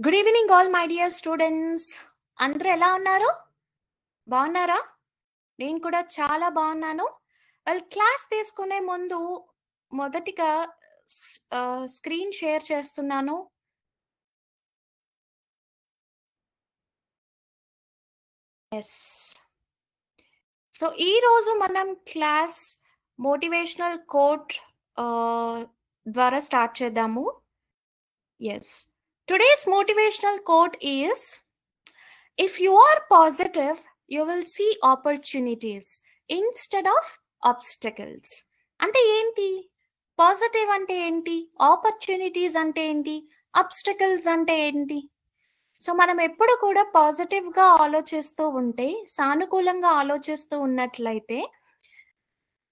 Good evening all my dear students. అందరూ ఎలా ఉన్నారు? బాగున్నారా? నేను కూడా చాలా బాగున్నాను. క్లాస్ తీసుకునే ముందు మొదటిగా స్క్రీన్ షేర్ చేస్తున్నాను. యెస్. సో, ఈరోజు మనం క్లాస్ మోటివేషనల్ కోట్ ద్వారా స్టార్ట్ చేద్దాము. Yes. Today's motivational quote is If you are positive, you will see opportunities instead of obstacles. అంటే ఏంటి? పాజిటివ్ అంటే ఏంటి? ఆపర్చునిటీస్ అంటే ఏంటి? అబ్స్టకల్స్ అంటే ఏంటి? సో, మనం ఎప్పుడు కూడా పాజిటివ్‌గా ఆలోచిస్తూ ఉంటే, సానుకూలంగా ఆలోచిస్తూ ఉన్నట్లయితే,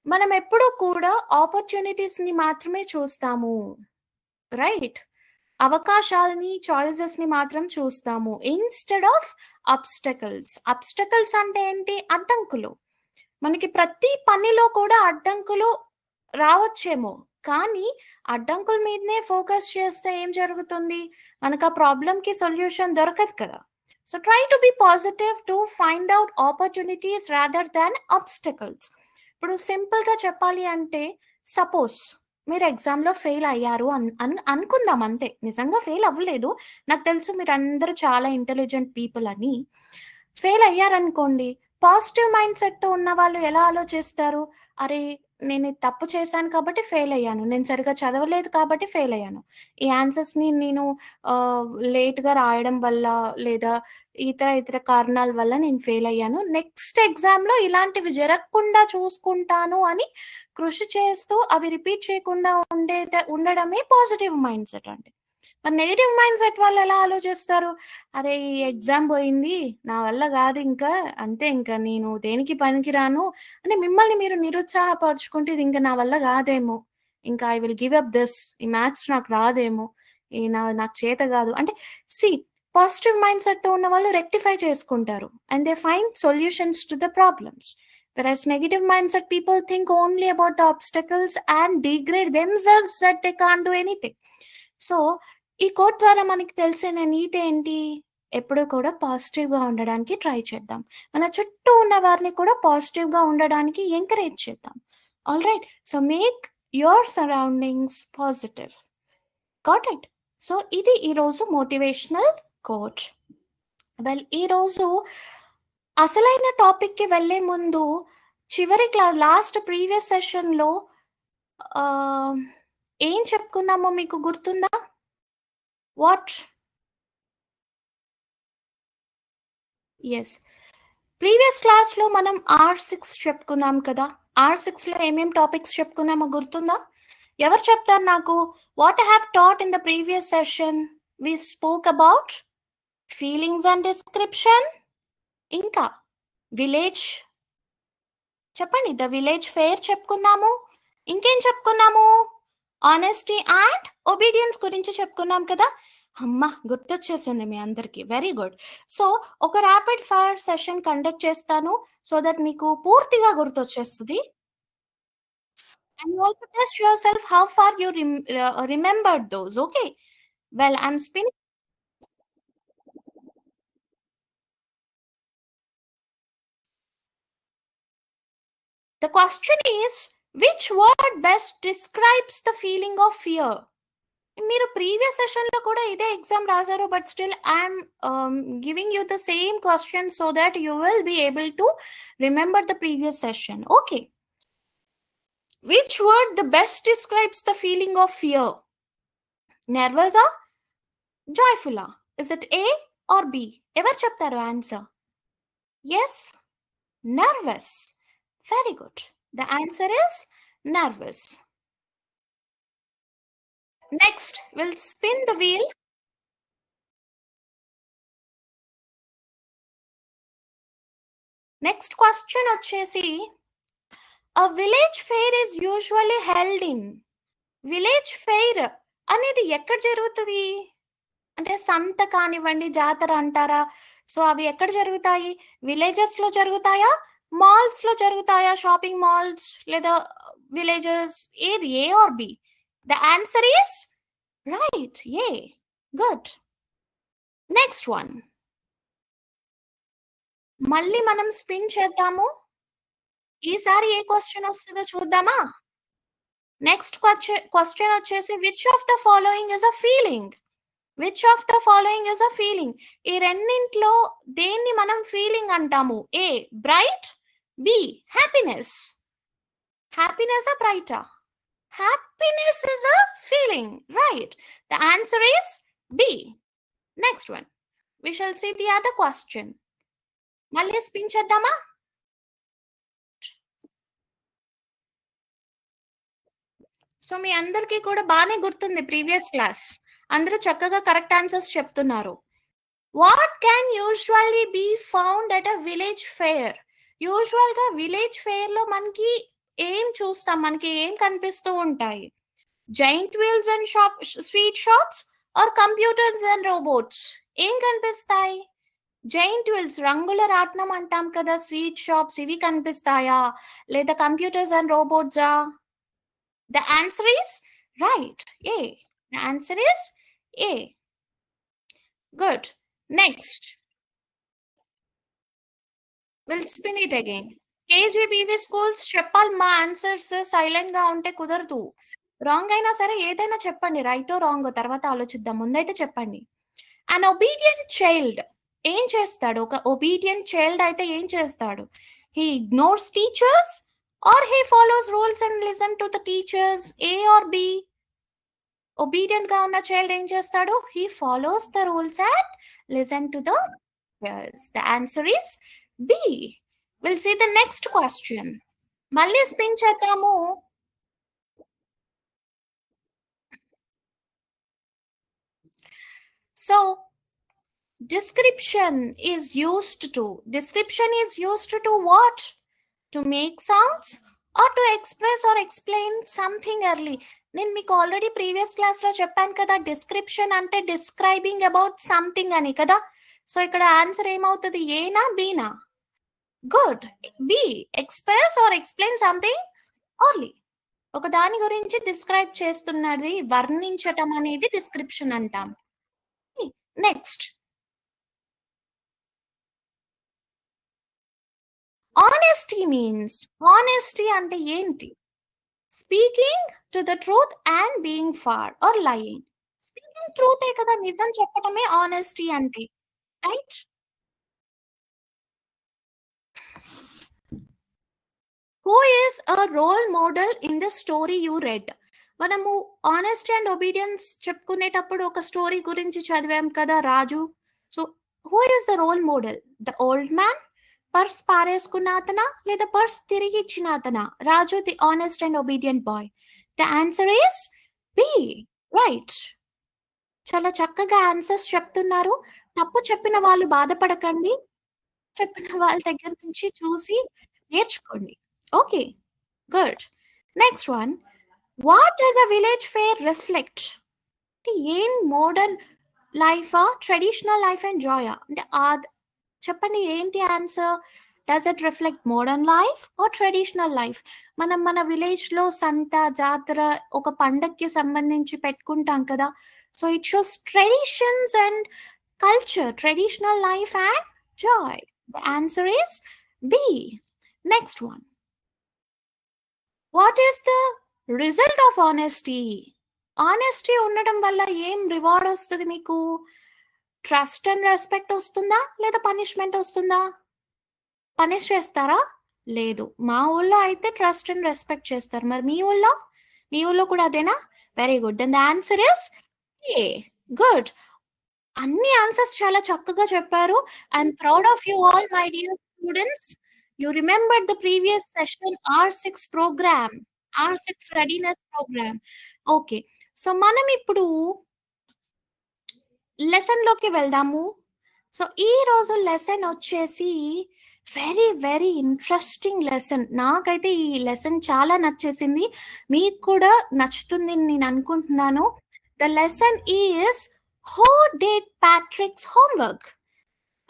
మనం ఎప్పుడూ కూడా ఆపర్చునిటీస్‌ని మాత్రమే చూస్తాము. రైట్? అవకాశాలని, చాయిసెస్‌ని మాత్రం చూస్తాము. Instead of obstacles. అబ్స్టకల్స్ అంటే ఏంటి? అడ్డంకులు. మనకి ప్రతి పనిలో కూడా అడ్డంకులు రావచ్చేమో. కానీ అడ్డంకుల మీదనే ఫోకస్ చేస్తే ఏం జరుగుతుంది? మనకు ఆ ప్రాబ్లమ్‌కి సొల్యూషన్ దొరకదు కదా! So, try to be positive to find out opportunities rather than obstacles. ఇప్పుడు సింపుల్‌గా చెప్పాలి అంటే సపోజ్ మీరు ఎగ్జామ్‌లో ఫెయిల్ అయ్యారు అనుకుందాం అంతే. నిజంగా ఫెయిల్ అవ్వలేదు. నాకు తెలుసు మీరందరూ చాలా ఇంటెలిజెంట్ పీపుల్ అని. ఫెయిల్ అయ్యారనుకోండి, పాజిటివ్ మైండ్ సెట్‌తో ఉన్నవాళ్ళు ఎలా ఆలోచిస్తారు? అరే! నేను ఇది తప్పు చేశాను కాబట్టి ఫెయిల్ అయ్యాను. నేను సరిగ్గా చదవలేదు కాబట్టి ఫెయిల్ అయ్యాను. ఈ ఆన్సర్స్‌ని నేను లేట్‌గా రాయడం వల్ల లేదా ఇతర కారణాల వల్ల నేను ఫెయిల్ అయ్యాను. నెక్స్ట్ ఎగ్జామ్‌లో ఇలాంటివి జరగకుండా చూసుకుంటాను అని కృషి చేస్తూ అవి రిపీట్ చేయకుండా ఉండడమే పాజిటివ్ మైండ్ సెట్ అండి. మరి నెగెటివ్ మైండ్ సెట్ వాళ్ళు ఎలా ఆలోచిస్తారు? అరే! ఈ ఎగ్జామ్ పోయింది. నా వల్ల గాదు ఇంకా. అంతే ఇంకా నేను దేనికి పనికిరాను అని మిమ్మల్ని మీరు నిరుత్సాహపరుచుకుంటూ ఇది ఇంక నా వల్ల గాదేమో. ఇంకా I will give up this. ఈ మ్యాథ్స్ నాకు రాదేమో. నాకు చేత గాదు. అంటే సీ పాజిటివ్ మైండ్ సెట్‌తో ఉన్నవాళ్ళు రెక్టిఫై చేసుకుంటారు. And they find solutions to the problems. Whereas negative mindset people think only about the obstacles and degrade themselves that they can't do anything. So, ఈ కోట్ ద్వారా మనకి తెలిసిన నీతి ఏంటి? ఎప్పుడూ కూడా పాజిటివ్‌గా ఉండడానికి ట్రై చేద్దాం. మన చుట్టూ ఉన్న వారిని కూడా పాజిటివ్‌గా ఉండడానికి ఎంకరేజ్ చేద్దాం. Alright. So, make your surroundings positive. Got it? So, ఇది ఈరోజు మోటివేషనల్ కోట్. ఈరోజు అసలైన టాపిక్‌కి వెళ్ళే ముందు లాస్ట్ ప్రీవియస్ సెషన్‌లో ఏం చెప్పుకున్నామో మీకు గుర్తుందా? వాట్? యెస్. ప్రీవియస్ క్లాస్‌లో మనం R6 చెప్పుకున్నాం కదా! R6లో ఏమేం టాపిక్స్ చెప్పుకున్నామో గుర్తుందా? ఎవరు చెప్తారు నాకు? What I have taught in the previous session? We spoke about feelings and description. ఇంకా విలేజ్ చెప్పండి. ద విలేజ్ ఫెయిర్ చెప్పుకున్నాము. ఇంకేం చెప్పుకున్నాము? ఆనెస్టీ అండ్ ఒబీడియన్స్ గురించి చెప్పుకున్నాం కదా! హమ్మ! గుర్తొచ్చేసింది మీ అందరికి. Very good. సో, ఒక రాపిడ్ ఫైర్ సెషన్ కండక్ట్ చేస్తాను. సో దట్ మీకు పూర్తిగా గుర్తొచ్చేస్తది. And you also test yourself how far you remembered those. Okay. I'm spinning. The question is, which word best describes the feeling of fear? మీరు previous సెషన్‌లో కూడా ఇదే exam రాసారు. But still I'm giving you the same question so that you will be able to remember the previous session. Okay. Which word the best describes the feeling of fear? Nervous-ఆ? Joyful-ఆ? Is it A or B? ఎవరు చెప్తారు answer? Yes, nervous. Very good. The answer is nervous. Next, we'll spin the wheel. Next question వచ్చేసి A village fair is usually held in. Village fair అనేది ఎక్కడ జరుగుతది? అంటే సంత కానివ్వండి, జాతర అంటారా? సో, అవి ఎక్కడ జరుగుతాయి? విలేజెస్‌లో జరుగుతాయా? మాల్స్‌లో జరుగుతాయా? షాపింగ్ మాల్స్ లేదా విలేజెస్ ఏది? A or B? The answer is right. A. Good. Next one. మళ్ళీ మనం స్పిన్ చేద్దాము. ఈసారి ఏ క్వెషన్ వస్తదో చూద్దామా? నెక్స్ట్ క్వెషన్ వచ్చేసి which of the following is a feeling? Which of the following is a feeling? ఈ రెండింట్లో దేన్ని మనం ఫీలింగ్ అంటాము? A bright, B happiness. Happiness ఆ బ్రైటా? Happiness is a feeling, right? The answer is B. Next one. We shall see the other question. మళ్ళీ spin చేద్దామా? So మీ అందరికీ కూడా బానే గుర్తుంది ప్రీవియస్ క్లాస్. అందరూ చక్కగా కరెక్ట్ ఆన్సర్స్ చెప్తున్నారు. What can usually be found at a village fair? యూజువల్‌గా విలేజ్ ఫెయిర్‌లో మనకి ఏం చూస్తాం? మనకి ఏం కనిపిస్తూ ఉంటాయి? Giant wheels and sweet shops or computers and robots? ఏం కనిపిస్తాయి? జైంట్ వీల్స్ రంగుల రాట్నం అంటాం కదా, స్వీట్ షాప్స్ ఇవి కనిపిస్తాయా? లేదా కంప్యూటర్స్ అండ్ రోబోట్సా? The answer is right. A. The answer is A. Good. Next. We'll spin it again. KGBV schools చెప్పాలి మా ఆన్సర్స్ సైలెంట్ గా ఉంటే కుదరదు. రాంగ్ అయినా సరే ఏదైనా చెప్పండి, రైటో రాంగో తర్వాత ఆలోచిద్దాం. ముందైతే చెప్పండి. An obedient child ఏం చేస్తాడు? ఒక obedient child అయితే ఏం చేస్తాడు? He ignores teachers or he follows rules and listen to the teachers? A or B? Obedient గా ఉన్న child ఏం చేస్తాడు? He follows the rules and listen to the teachers. The answer is B. We'll see the next question. మళ్ళీ spin చేద్దాము. So description is used to what? To make sounds or to express or explain something early. నేను మీకు already previous class లో చెప్పాను కదా, description అంటే describing about something అని కదా. సో ఇక్కడ ఆన్సర్ ఏమవుతుంది? ఏనా బీనా? Good, B. Express or explain something early. ఒక దాని గురించి డిస్క్రైబ్ చేస్తున్నది, వర్ణించటం అనేది డిస్క్రిప్షన్ అంటాం. నెక్స్ట్, ఆనెస్టీ మీన్స్, ఆనెస్టీ అంటే ఏంటి? Speaking to the truth and being far or lying. Speaking ట్రూతే కదా, నిజం చెప్పటమే ఆనెస్టీ అంటే, right? Who is a role model in the story you read? మనము ఆనెస్టీ అండ్ ఒబీడియన్స్ చెప్పుకునేటప్పుడు ఒక స్టోరీ గురించి చదివాం కదా, Raju. So who is the role model? The old man, purse పారేసుకున్న అతనా లేదా పర్స్ తిరిగి ఇచ్చిన అతనా? Raju the honest and obedient boy. The answer is B, right. చాలా చక్కగా ఆన్సర్స్ చెప్తున్నారు. తప్పు చెప్పిన వాళ్ళు బాధపడకండి, చెప్పిన వాళ్ళ దగ్గర నుంచి చూసి నేర్చుకోండి. Okay, good. Next one. What does a village fair reflect? అంటే ఏం మోడర్న్ లైఫా, ట్రెడిషనల్ లైఫ్ అండ్ జాయా? అంటే చెప్పండి ఏంటి answer? Does it reflect modern life or traditional life? మనం మన విలేజ్లో సంత, జాతర, ఒక పండక్కి సంబంధించి పెట్టుకుంటాం కదా. So it shows traditions and culture, traditional life and joy. The answer is B. Next one. What is the result of honesty? Honesty ఉండడం వల్ల ఏం రివార్డ్ వస్తుంది మీకు? ట్రస్ట్ అండ్ రెస్పెక్ట్ వస్తుందా లేదా పనిష్మెంట్ వస్తుందా? పనిష్ చేస్తారా? లేదు. మా ఊళ్ళో అయితే ట్రస్ట్ అండ్ రెస్పెక్ట్ చేస్తారు. మరి మీ ఊళ్ళో? మీ ఊళ్ళో కూడా అదేనా? Very good. Then the answer is A. Good. అన్ని ఆన్సర్స్ చాలా చక్కగా చెప్పారు. I'm proud of you all my dear students. You remembered the previous session R6 programme, R6 readiness programme. Okay, so మనం ఇప్పుడు లెసన్ లోకి వెళ్దాము. సో ఈ రోజు లెసన్ వచ్చేసి వెరీ వెరీ ఇంట్రెస్టింగ్ లెసన్. నాకైతే ఈ లెసన్ చాలా నచ్చేసింది, మీకు కూడా నచ్చుతుంది నేను అనుకుంటున్నాను. The lesson is who did Patrick's homework?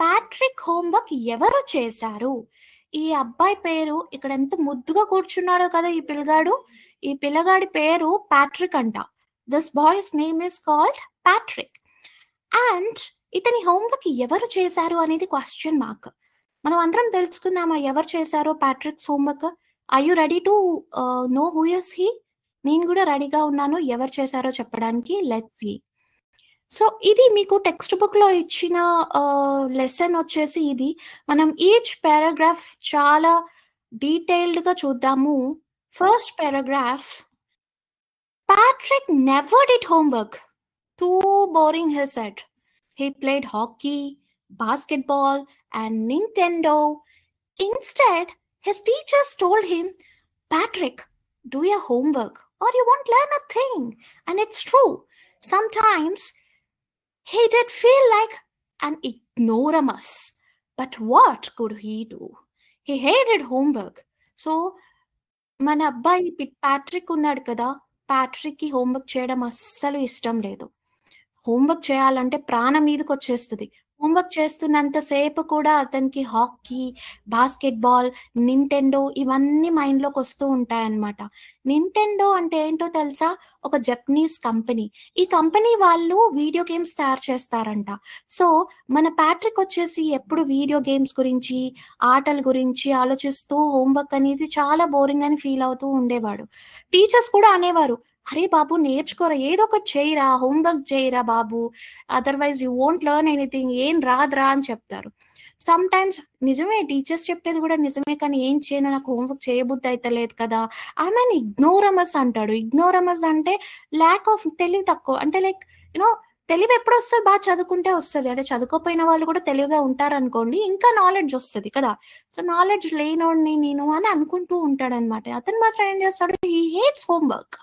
Patrick homework ఎవరు చేశారు? ఈ అబ్బాయి పేరు, ఇక్కడ ఎంత ముద్దుగా కూర్చున్నాడో కదా ఈ పిల్లగాడు, ఈ పిల్లగాడి పేరు ప్యాట్రిక్ అంట. This boys name is called Patrick. And ఇతని హోంవర్క్ ఎవరు చేశారు అనేది క్వశ్చన్ మార్క్. మనం అందరం తెలుసుకుందామా ఎవరు చేశారో Patrick's homework? Are you ready to know who is he? నేను కూడా రెడీగా ఉన్నాను ఎవరు చేశారో చెప్పడానికి. Let's see. సో, ఇది మీకు టెక్స్ట్ బుక్‌లో ఇచ్చిన లెసన్ వచ్చేసి ఇది. మనం ఈచ్ పారాగ్రాఫ్ చాలా డీటెయిల్డ్‌గా చూద్దాము. First paragraph, Patrick never did homework. Too boring, he said. He played hockey, basketball, and Nintendo. Instead, his teachers told him, Patrick, do your homework or you won't learn a thing. And it's true. Sometimes he did feel like an ignoramus. But what could he do? He hated homework. So, మన అబ్బాయి Patrick ఉన్నాడు కదా! ప్యాట్రిక్‌కి homework చేయడం అస్సలు ఇష్టం లేదు. Homework చేయాలంటే ప్రాణం మీదకొచ్చేస్తది. హోంవర్క్ చేస్తున్నంత సేపు కూడా అతనికి హాకీ, బాస్కెట్‌బాల్, నింటెండో ఇవన్నీ మైండ్‌లోకొస్తూ ఉంటాయన్నమాట. నింటెండో అంటే ఏంటో తెలుసా? ఒక జపనీస్ కంపెనీ. ఈ కంపెనీ వాళ్ళు వీడియో గేమ్స్ తయారు చేస్తారంట. సో, మన ప్యాట్రిక్ వచ్చేసి ఎప్పుడు వీడియో గేమ్స్ గురించి, ఆటల గురించి ఆలోచిస్తూ హోంవర్క్ అనేది చాలా బోరింగ్ అని ఫీల్ అవుతూ ఉండేవాడు. టీచర్స్ కూడా అనేవారు, "అరే బాబు నేర్చుకోరా, ఏదో ఒకటి చేయరా, హోంవర్క్ చేయరా బాబు. Otherwise you won't learn anything. ఏం రాదురా" అని చెప్తారు. సమ్‌టైమ్స్ నిజమే టీచర్స్ చెప్పేది కూడా నిజమే కానీ ఏం చేయను నాకు హోంవర్క్ చేయబుద్ధి అయితలేదు కదా! ఐయామ్ యాన్ ఇగ్నోరమస్ అంటాడు. ఇగ్నోరమస్ అంటే ల్యాక్ ఆఫ్ తెలివి తక్కువ. అంటే లైక్ యూ నో తెలివి ఎప్పుడొస్తది? బాగా చదువుకుంటే వస్తది. అంటే చదువుకోకపోయిన వాళ్ళు కూడా తెలివిగా ఉంటారనుకోండి, ఇంకా నాలెడ్జ్ వస్తది కదా! సో, నాలెడ్జ్ లేనోడిని నేను అని అనుకుంటూ ఉంటాడనమాట. అతను మాత్రం ఏం చేస్తాడు? He hates homework.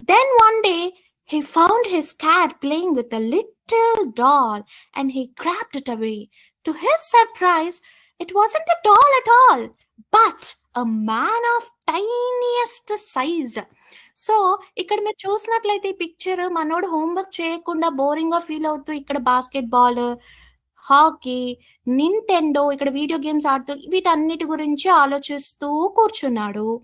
Then one day, he found his cat playing with a little doll and he grabbed it away. To his surprise, it wasn't a doll at all, but a man of tiniest size. So, ఇక్కడ మీరు చూసినట్లయితే ఈ picture మనోడు homework చేయకుండా బోరింగ్‌గా feel అవుతూ ఇక్కడ basket ball, hockey, Nintendo ఇక్కడ video games ఆడుతూ వీటన్నిటి గురించి ఆలోచిస్తూ కూర్చున్నాడు.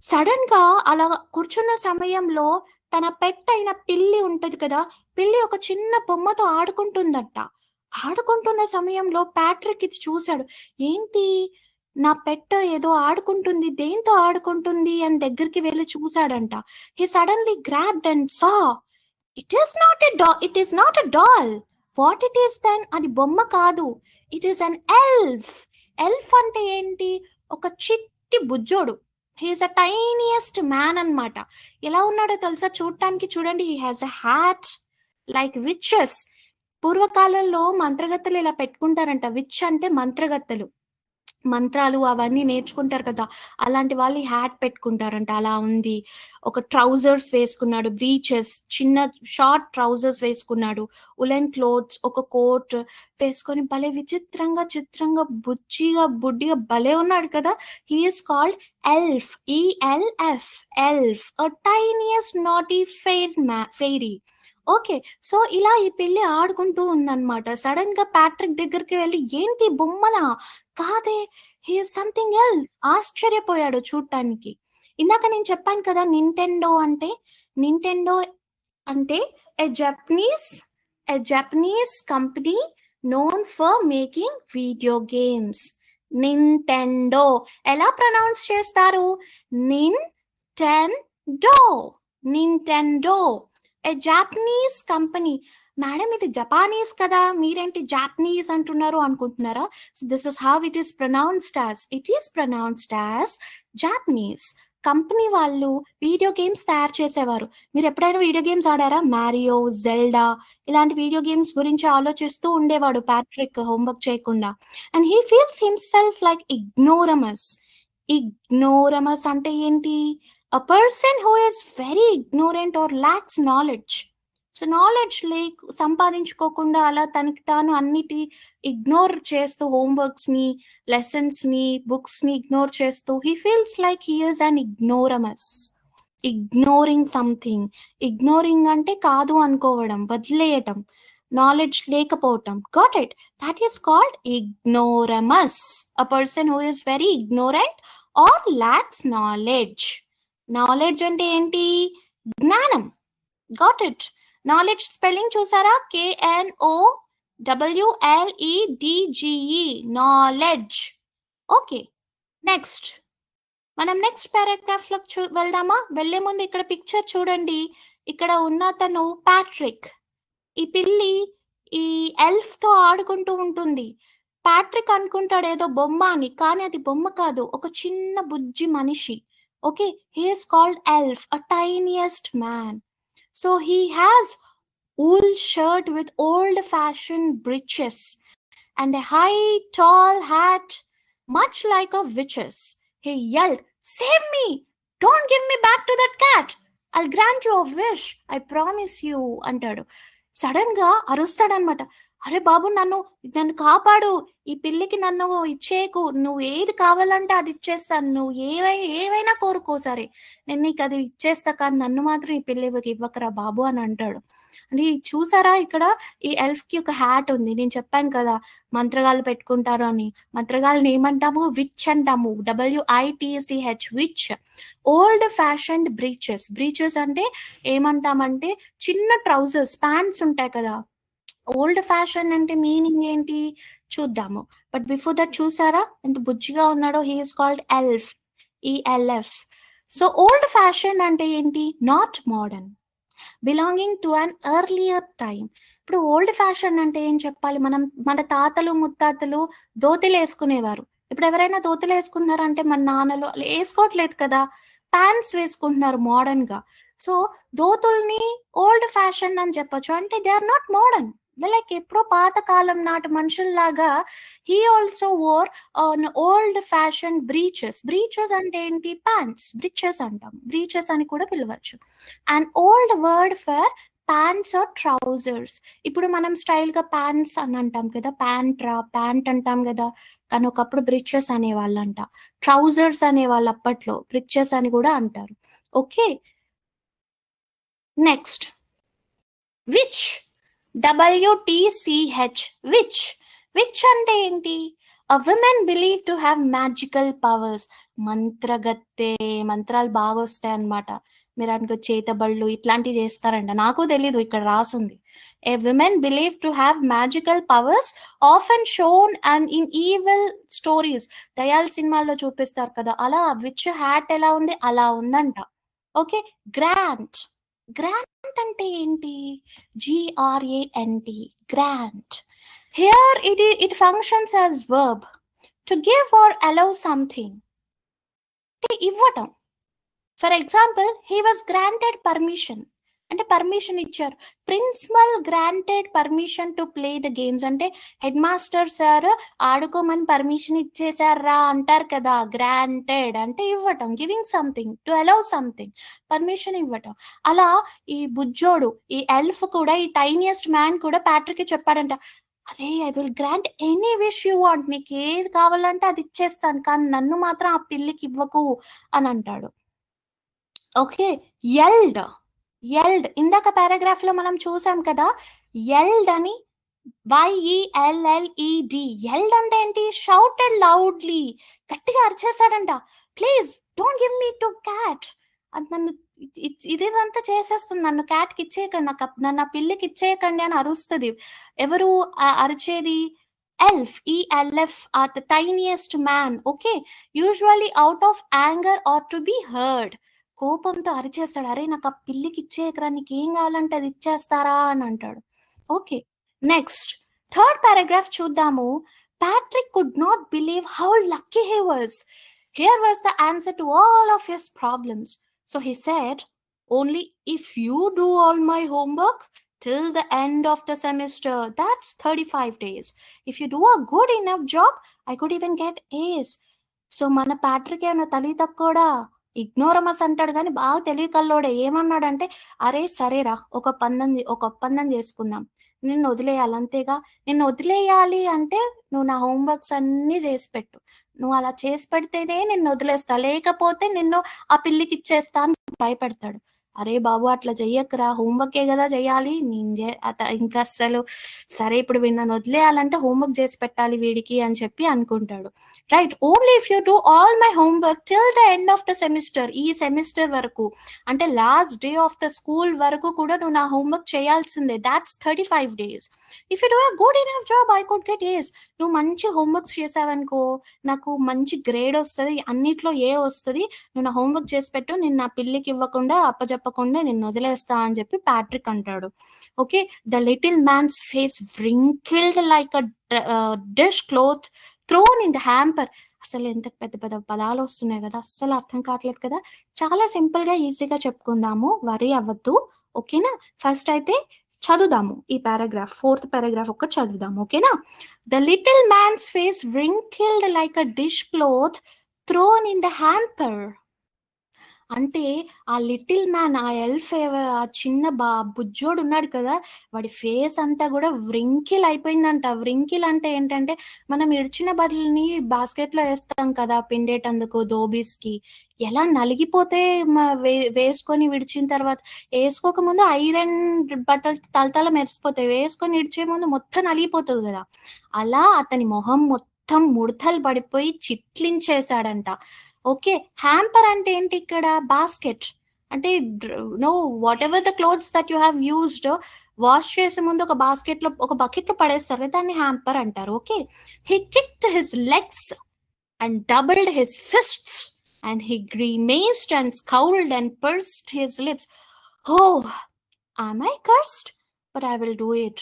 సడెన్‌గా అలా కూర్చున్న సమయంలో తన పెట్ అయిన పిల్లి ఉంటది కదా! పిల్లి ఒక చిన్న బొమ్మతో ఆడుకుంటుందంట. ఆడుకుంటున్న సమయంలో ప్యాట్రిక్ ఇది చూసాడు. ఏంటి నా పెట్ ఏదో ఆడుకుంటుంది. దేనితో ఆడుకుంటుంది అని దగ్గరికి వెళ్లి చూసాడంట. He suddenly grabbed and saw it is not a doll. What it is then? అది బొమ్మ కాదు. It is an elf. Elf అంటే ఏంటి? ఒక చిట్టి బుజ్జోడు. హి ఈస్ ఎ టైనియెస్ట్ మ్యాన్ అన్నమాట. ఎలా ఉన్నాడో తెలుసా? చూడటానికి చూడండి. He has a hat like witches. పూర్వకాలంలో మంత్రగత్తెలు ఇలా పెట్టుకుంటారంట. విచ్ అంటే మంత్రగత్తెలు. మంత్రాలు అవన్నీ నేర్చుకుంటారు కదా! అలాంటి వాళ్ళు ఈ హ్యాట్ పెట్టుకుంటారంట. అలా ఉంది. ఒక ట్రౌజర్స్ వేసుకున్నాడు. బ్రీచెస్ చిన్న షార్ట్ ట్రౌజర్స్ వేసుకున్నాడు. ఉలెన్ క్లోత్స్ ఒక కోట్ వేసుకొని భలే విచిత్రంగా, చిత్రంగా, బుజ్జిగా, బుడ్డిగా భలే ఉన్నాడు కదా! He is called elf. E L F elf. A tiniest naughty fairy. Okay. So, ఇలా ఈ పిల్లి ఆడుకుంటూ ఉందన్నమాట. సడెన్‌గా ప్యాట్రిక్ దగ్గరికి వెళ్లి ఏంటి బొమ్మలా? కాదే హి ఈస్ సంథింగ్ ఎల్స్. ఆశ్చర్యపోయాడు చూడటానికి. ఇందాక నేను చెప్పాను కదా! నింటెండో అంటే a Japanese company known for making video games. Nintendo ఎలా ప్రొనౌన్స్ చేస్తారు? Nintendo. Nintendo. A Japanese company. Madam ఇది జపానీస్ కదా! మీరేంటి జాపనీస్ అంటున్నారు అనుకుంటున్నారా? So, this is how it is pronounced as. It is pronounced as Japanese. Company వాళ్ళు video games తయారు చేసేవారు. మీరెప్పుడైనా వీడియో గేమ్స్ ఆడారా? మారియో, జెల్డా ఇలాంటి వీడియో గేమ్స్ గురించి ఆలోచిస్తూ ఉండేవాడు ప్యాట్రిక్ హోంవర్క్ చేయకుండా. And he feels himself like ignoramus. ఇగ్నోరమస్ అంటే ఏంటి? A person who is very ignorant or lacks knowledge. So, knowledge సంపాదించుకోకుండా అలా తనకి తాను అన్నిటి ఇగ్నోర్ చేస్తూ హోంవర్క్స్‌ని, లెసన్స్‌ని, బుక్స్‌ని ఇగ్నోర్ చేస్తూ he feels like he is an ignoramus. Ignoring something. Ignoring అంటే కాదు అనుకోవడం, వదిలేయటం, నాలెడ్జ్ లేకపోవటం. Got it? That is called ignoramus. A person who is very ignorant or lacks knowledge. Knowledge అంటే ఏంటి? జ్ఞానం. Got it? నాలెడ్జ్ స్పెల్లింగ్ చూసారా? KNOWLEDGE. WLEDGE, knowledge. Okay, next మనం నెక్స్ట్ పారాగ్రాఫ్లోకి వెళ్దామా? వెళ్ళే ముందు ఇక్కడ పిక్చర్ చూడండి. ఇక్కడ ఉన్న అతను ప్యాట్రిక్. ఈ పిల్లి ఈ ఎల్ఫ్‌తో ఆడుకుంటూ ఉంటుంది. ప్యాట్రిక్ అనుకుంటాడు ఏదో బొమ్మ అని. కానీ అది బొమ్మ కాదు. ఒక చిన్న బుజ్జి మనిషి. Okay. He is called elf, a tiniest man. So he has wool shirt with old-fashioned breeches and a high, tall hat, much like a witch's. He yelled, "Save me! Don't give me back to that cat! I'll grant you a wish, I promise you" అంటాడు. సడన్గా అరుస్తాడనమాట. అరే బాబు, నన్ను నన్ను కాపాడు, ఈ పిల్లికి నన్ను ఇచ్చేయకు, నువ్వు ఏది కావాలంటే అది ఇచ్చేస్తాను, నువ్వు ఏవైనా కోరుకో సరే, నేను నీకు అది ఇచ్చేస్తా, కానీ నన్ను మాత్రం ఈ పిల్లి ఇవ్వకరా బాబు అని అంటాడు. అంటే చూసారా, ఇక్కడ ఈ ఎల్ఫ్‌కి ఒక హ్యాట్ ఉంది. నేను చెప్పాను కదా మంత్రగాళ్ళు పెట్టుకుంటారు అని. మంత్రగాళ్ళని ఏమంటాము? విచ్ అంటాము. WITCH, which. Old fashioned breaches. Breeches అంటే ఏమంటామంటే చిన్న ట్రౌజర్స్, ప్యాంట్స్ ఉంటాయి కదా. ఓల్డ్ ఫ్యాషన్ అంటే మీనింగ్ ఏంటి చూద్దాము. బట్ బిఫోర్ దట్ చూసారా ఎంత బుజ్జిగా ఉన్నాడో? He is called elf, ELF. So old fashion అంటే ఏంటి? Not modern, belonging to an earlier time. ఇప్పుడు ఓల్డ్ ఫ్యాషన్ అంటే ఏం చెప్పాలి? మన తాతలు ముత్తాతలు ధోతిలు వేసుకునేవారు. ఇప్పుడు ఎవరైనా ధోతిలు వేసుకుంటున్నారంటే మన నాన్నలు వేసుకోవట్లేదు కదా, ప్యాంట్స్ వేసుకుంటున్నారు మోడర్న్ గా. సో ధోతుల్ని ఓల్డ్ ఫ్యాషన్ అని చెప్పొచ్చు. అంటే they are not modern, like ఎప్పుడో పాతకాలం నాటి మనుషుల్లాగా. He also wore old fashion breeches. Breeches అంటే ఏంటి? ప్యాంట్స్. బ్రిచెస్ అంటాం, బ్రీచెస్ అని కూడా పిలవచ్చు. And old word for pants or trousers. ఇప్పుడు మనం స్టైల్ గా ప్యాంట్స్ అని అంటాం కదా, ప్యాంట్ అంటాం కదా, కానీ ఒకప్పుడు బ్రిచెస్ అనేవాళ్ళంట. ట్రౌజర్స్ అనేవాళ్ళు అప్పట్లో, బ్రిచెస్ అని కూడా అంటారు. Okay, next which. WTCH, which. Which అంటే ఏంటి? A woman believed to have magical powers. మంత్రగత్తె, మంత్రాలు బాగా వస్తాయి అన్నమాట. మీరు అనుకో చేతబళ్ళు ఇట్లాంటివి చేస్తారంట, నాకు తెలీదు, ఇక్కడ రాసుంది. A woman believed to have magical powers often shown and in evil stories. Dayal సినిమాల్లో చూపిస్తారు కదా, అలా విచ్ హ్యాట్ ఎలా ఉంది అలా ఉందంట. Okay, grant. గ్రాంట్ అంటే ఏంటి? GRANT, grant. Here it functions as verb to give or allow something. అంటే ఇవ్వటం. For example, he was granted permission అంటే పర్మిషన్ ఇచ్చారు. Principal granted permission to play the games అంటే హెడ్ మాస్టర్ సార్ ఆడుకోమని permission ఇచ్చేసారా అంటారు కదా. గ్రాంటెడ్ అంటే ఇవ్వటం, giving something, to allow something, permission ఇవ్వటం. అలా ఈ బుజ్జోడు, ఈ ఎల్ఫ్ కూడా, ఈ టైనియస్ట్ మ్యాన్ కూడా ప్యాట్రిక్ చెప్పాడంట, అరే I will grant any wish you want, నీకు ఏది కావాలంటే అది ఇచ్చేస్తాను, కానీ నన్ను మాత్రం ఆ పిల్లికి ఇవ్వకు అని అంటాడు. ఓకే, ఎల్డ్. ఎల్డ్ ఇందాక పారాగ్రాఫ్ లో మనం చూసాం కదా, ఎల్డ్ అని, YELLED. ఎల్డ్ అంటే ఏంటి? షౌటెడ్ లౌడ్లీ, గట్టిగా అరిచేసాడంట, please don't give me to cat. అది నన్ను ఇదంతా చేసేస్తుంది, నన్ను క్యాట్కి ఇచ్చేయకండి, నన్ను ఆ పిల్లికి ఇచ్చేయకండి అని అరుస్తుంది. ఎవరు అరిచేది? Elf, ELF, the tiniest man. Okay, usually out of anger or to be heard. కోపంతో అరిచేస్తాడు, అరే నాకు ఆ పిల్లికి ఇచ్చేయకరా, నీకు ఏం కావాలంటే అది ఇచ్చేస్తారా అని అంటాడు. ఓకే, నెక్స్ట్ థర్డ్ పారాగ్రాఫ్ చూద్దాము. Patrick could not believe how lucky he was. Here was the answer to all of his problems. So he said, only if you do all my homework till the end of the semester, that's 35 days. If you do a good enough job, I could even get A's. So మన Patrick ఏమన్నా తల్లి తక్కువడా, ఇగ్నోరమస్ అంటాడు కానీ బాగా తెలివి కల్లోడే. ఏమన్నాడంటే, అరే సరేరా, ఒక ఒప్పందం చేసుకుందాం, నిన్ను వదిలేయాలి అంతేగా. నిన్ను వదిలేయాలి అంటే నువ్వు నా హోంవర్క్స్ అన్నీ చేసి పెట్టు, నువ్వు అలా చేసి పెడితేనే నిన్ను వదిలేస్తా, లేకపోతే నిన్ను ఆ పిల్లికి ఇచ్చేస్తా అని భయపెడతాడు. అరే బాబు అట్లా చెయ్యకురా, హోంవర్కే కదా చేయాలి, ఇంకా అస్సలు సరే ఇప్పుడు వీడు నన్ను వదిలేయాలంటే హోంవర్క్ చేసి పెట్టాలి వీడికి అని చెప్పి అనుకుంటాడు. Right, only if you do all my homework till the end of the semester, ఈ సెమిస్టర్ వరకు అంటే last day of the school వరకు కూడా నువ్వు నా హోంవర్క్ చేయాల్సిందే. That's 35 days. If you do a good enough job I could get A's. నువ్వు మంచి హోంవర్క్స్ చేసావనుకో నాకు మంచి గ్రేడ్ వస్తుంది, అన్నిట్లో ఏ వస్తుంది, నువ్వు నా హోంవర్క్ చేసి పెట్టు, నేను నా పిల్లికి ఇవ్వకుండా అప్పచెప్పకుండా నిన్ను వదిలేస్తా అని చెప్పి ప్యాట్రిక్ అంటాడు. Okay, the little man's face wrinkled like a dish cloth thrown in the hamper. అసలు ఎంత పెద్ద పెద్ద పదాలు వస్తున్నాయి కదా, అస్సలు అర్థం కావట్లేదు కదా. చాలా సింపుల్గా ఈజీగా చెప్పుకుందాము, వరీ అవ్వద్దు. ఓకేనా, ఫస్ట్ అయితే చదువుదాము ఈ పారాగ్రాఫ్, 4th పారాగ్రాఫ్ ఒక్కటి చదువుదాము. ఓకేనా, the little man's face wrinkled like a dish cloth thrown in the hamper. అంటే ఆ లిటిల్ మ్యాన్, ఆ ఎల్ఫ్, ఆ చిన్న బుజ్జోడు ఉన్నాడు కదా, వాడి ఫేస్ అంతా కూడా వ్రింకిల్ అయిపోయిందంట. వ్రింకిల్ అంటే ఏంటంటే మనం ఇడిచిన బట్టలని బాస్కెట్లో వేస్తాం కదా పిండేటందుకు ధోబీస్కి, ఎలా నలిగిపోతే వేసుకొని విడిచిన తర్వాత, వేసుకోకముందు ఐరన్ బట్టలు తలతల మెరిసిపోతాయి, వేసుకొని ఇడిచే ముందు మొత్తం నలిగిపోతుంది కదా, అలా అతని మొహం మొత్తం ముడతలు పడిపోయి చిట్లించేశాడంట. ఓకే, హ్యాంపర్ అంటే ఏంటి ఇక్కడ, బాస్కెట్ అంటే know what ever the clothes that you have used wash చేసే ముందు ఒక బాస్కెట్లో ఒక బకెట్లో పడేస్తారు, దాన్ని హ్యాంపర్ అంటారు. Okay, he kicked his legs and doubled his fists and he grimaced and scowled and pursed his lips. Oh, am I cursed? But I will do it.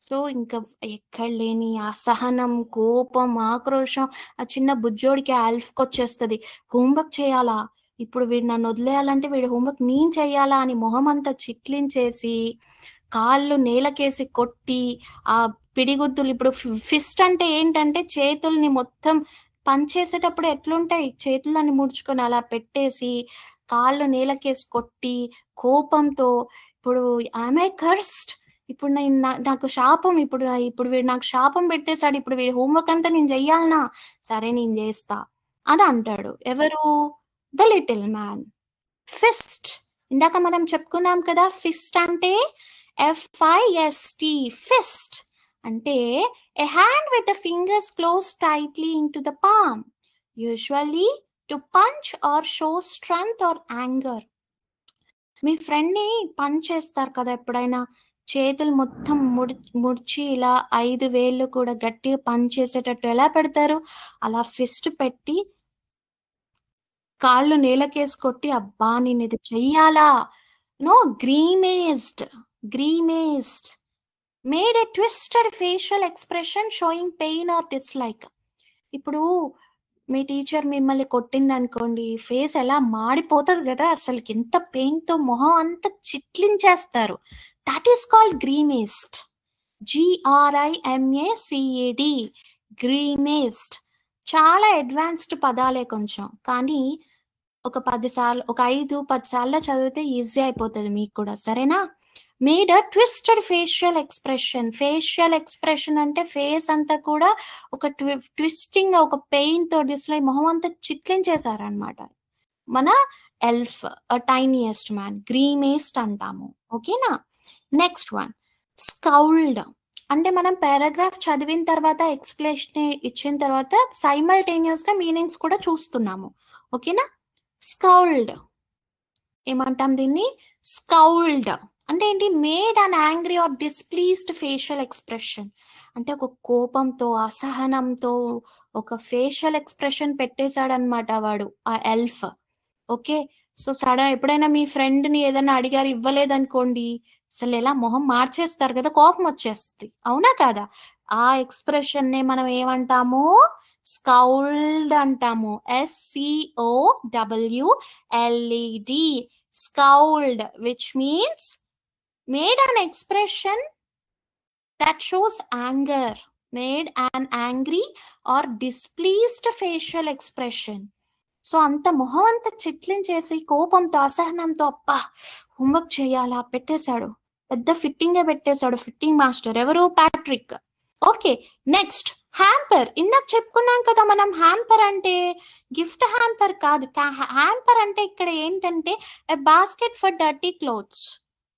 So ఇంకా ఎక్కడ లేని అసహనం, కోపం, ఆక్రోషం ఆ చిన్న బుజ్జోడికి ఆల్ఫ్కి వచ్చేస్తుంది. హోంవర్క్ చేయాలా, ఇప్పుడు వీడు నన్ను వదిలేయాలంటే వీడి హోంవర్క్ నేను చేయాలా అని మొహం అంతా చిట్లించేసి కాళ్ళు నేలకేసి కొట్టి ఆ పిడిగుద్దులు, ఇప్పుడు ఫిస్ట్ అంటే ఏంటంటే చేతుల్ని మొత్తం పనిచేసేటప్పుడు ఎట్లుంటాయి చేతులని ముడుచుకొని అలా పెట్టేసి కాళ్ళు నేలకేసి కొట్టి కోపంతో, ఇప్పుడు ఆమ్ ఐ కర్స్డ్, ఇప్పుడు నేను నాకు శాపం, ఇప్పుడు వీడు నాకు శాపం పెట్టేశాడు, ఇప్పుడు వీడి హోంవర్క్ అంతా నేను చెయ్యాలనా, సరే నేను చేస్తా అని అంటాడు. ఎవరు, ద లిటిల్ మ్యాన్. ఫిస్ట్, ఇందాక మనం చెప్పుకున్నాం కదా, ఫిస్ట్ అంటే FIST, ఫిస్ట్ అంటే a hand with the fingers closed tightly into the palm, usually to punch or show strength or anger. మీ ఫ్రెండ్ని పంచ్ చేస్తారు కదా ఎప్పుడైనా, చేతులు మొత్తం ముడిచి ఇలా 5 వేళ్ళు కూడా గట్టిగా పంచ్ చేసేటట్టు ఎలా పెడతారు, అలా ఫిస్ట్ పెట్టి కాళ్ళు నేలకేసి కొట్టి అబ్బా నేను ఇది చెయ్యాలా, no grimaced, made a twisted facial expression showing pain or dislike. ఇప్పుడు మీ టీచర్ మిమ్మల్ని కొట్టింది అనుకోండి, ఫేస్ ఎలా మాడిపోతుంది కదా, అసలుకి ఎంత పెయిన్తో మొహం అంతా చిట్లించేస్తారు. That is called grimaced, GRIMACAD, grimaced. చాలా అడ్వాన్స్డ్ పదాలే కొంచెం, కానీ ఒక 5 సార్లు చదివితే ఈజీ అయిపోతుంది మీకు కూడా, సరేనా. Made a twisted facial expression. Facial expression అంటే ఫేస్ అంతా కూడా ఒక ట్విస్టింగ్, ఒక పెయిన్ తో డిస్లై మొహం అంతా చిట్లించేశారనమాట మన ఎల్ఫ్, టైనియెస్ట్ మ్యాన్, గ్రీమేస్ట్ అంటాము. ఓకేనా, నెక్స్ట్ వన్ స్కౌల్డ్. అంటే మనం పారాగ్రాఫ్ చదివిన తర్వాత ఎక్స్ప్లెనేషన్ ఇచ్చిన తర్వాత సైమల్టేనియస్గా మీనింగ్స్ కూడా చూస్తున్నాము. ఓకేనా, స్కౌల్డ్ ఏమంటాం దీన్ని, స్కౌల్డ్ అంటే ఏంటి, made an angry or displeased facial expression. అంటే ఒక కోపంతో, అసహనంతో ఒక ఫేషియల్ ఎక్స్ప్రెషన్ పెట్టేశాడనమాట వాడు, ఆ ఎల్ఫ్. ఓకే, సో ఎప్పుడైనా మీ ఫ్రెండ్ని ఏదైనా అడిగారు ఇవ్వలేదనుకోండి, అసలు ఎలా మొహం మార్చేస్తారు కదా, కోపం వచ్చేస్తుంది, అవునా కాదా. ఆ ఎక్స్ప్రెషన్నే మనం ఏమంటాము, స్కౌల్డ్ అంటాము, SCOWLED, scowled, which means made an expression that shows anger, made an angry or displeased facial expression. So అంత మొహం అంతా చిట్లించేసి కోపంతో, అసహనంతో అబ్బా హోంవర్క్ చేయాలా పెట్టేశాడు, పెద్ద ఫిట్టింగే పెట్టేశాడు, ఫిట్టింగ్ మాస్టర్ ఎవరు, ప్యాట్రిక్. ఓకే, నెక్స్ట్ హ్యాంపర్ ఇందాక చెప్పుకున్నాం కదా మనం. హ్యాంపర్ అంటే గిఫ్ట్ హ్యాంపర్ కాదు. హ్యాంపర్ అంటే ఇక్కడ ఏంటంటే బాస్కెట్ ఫర్ డర్టీ క్లోత్స్.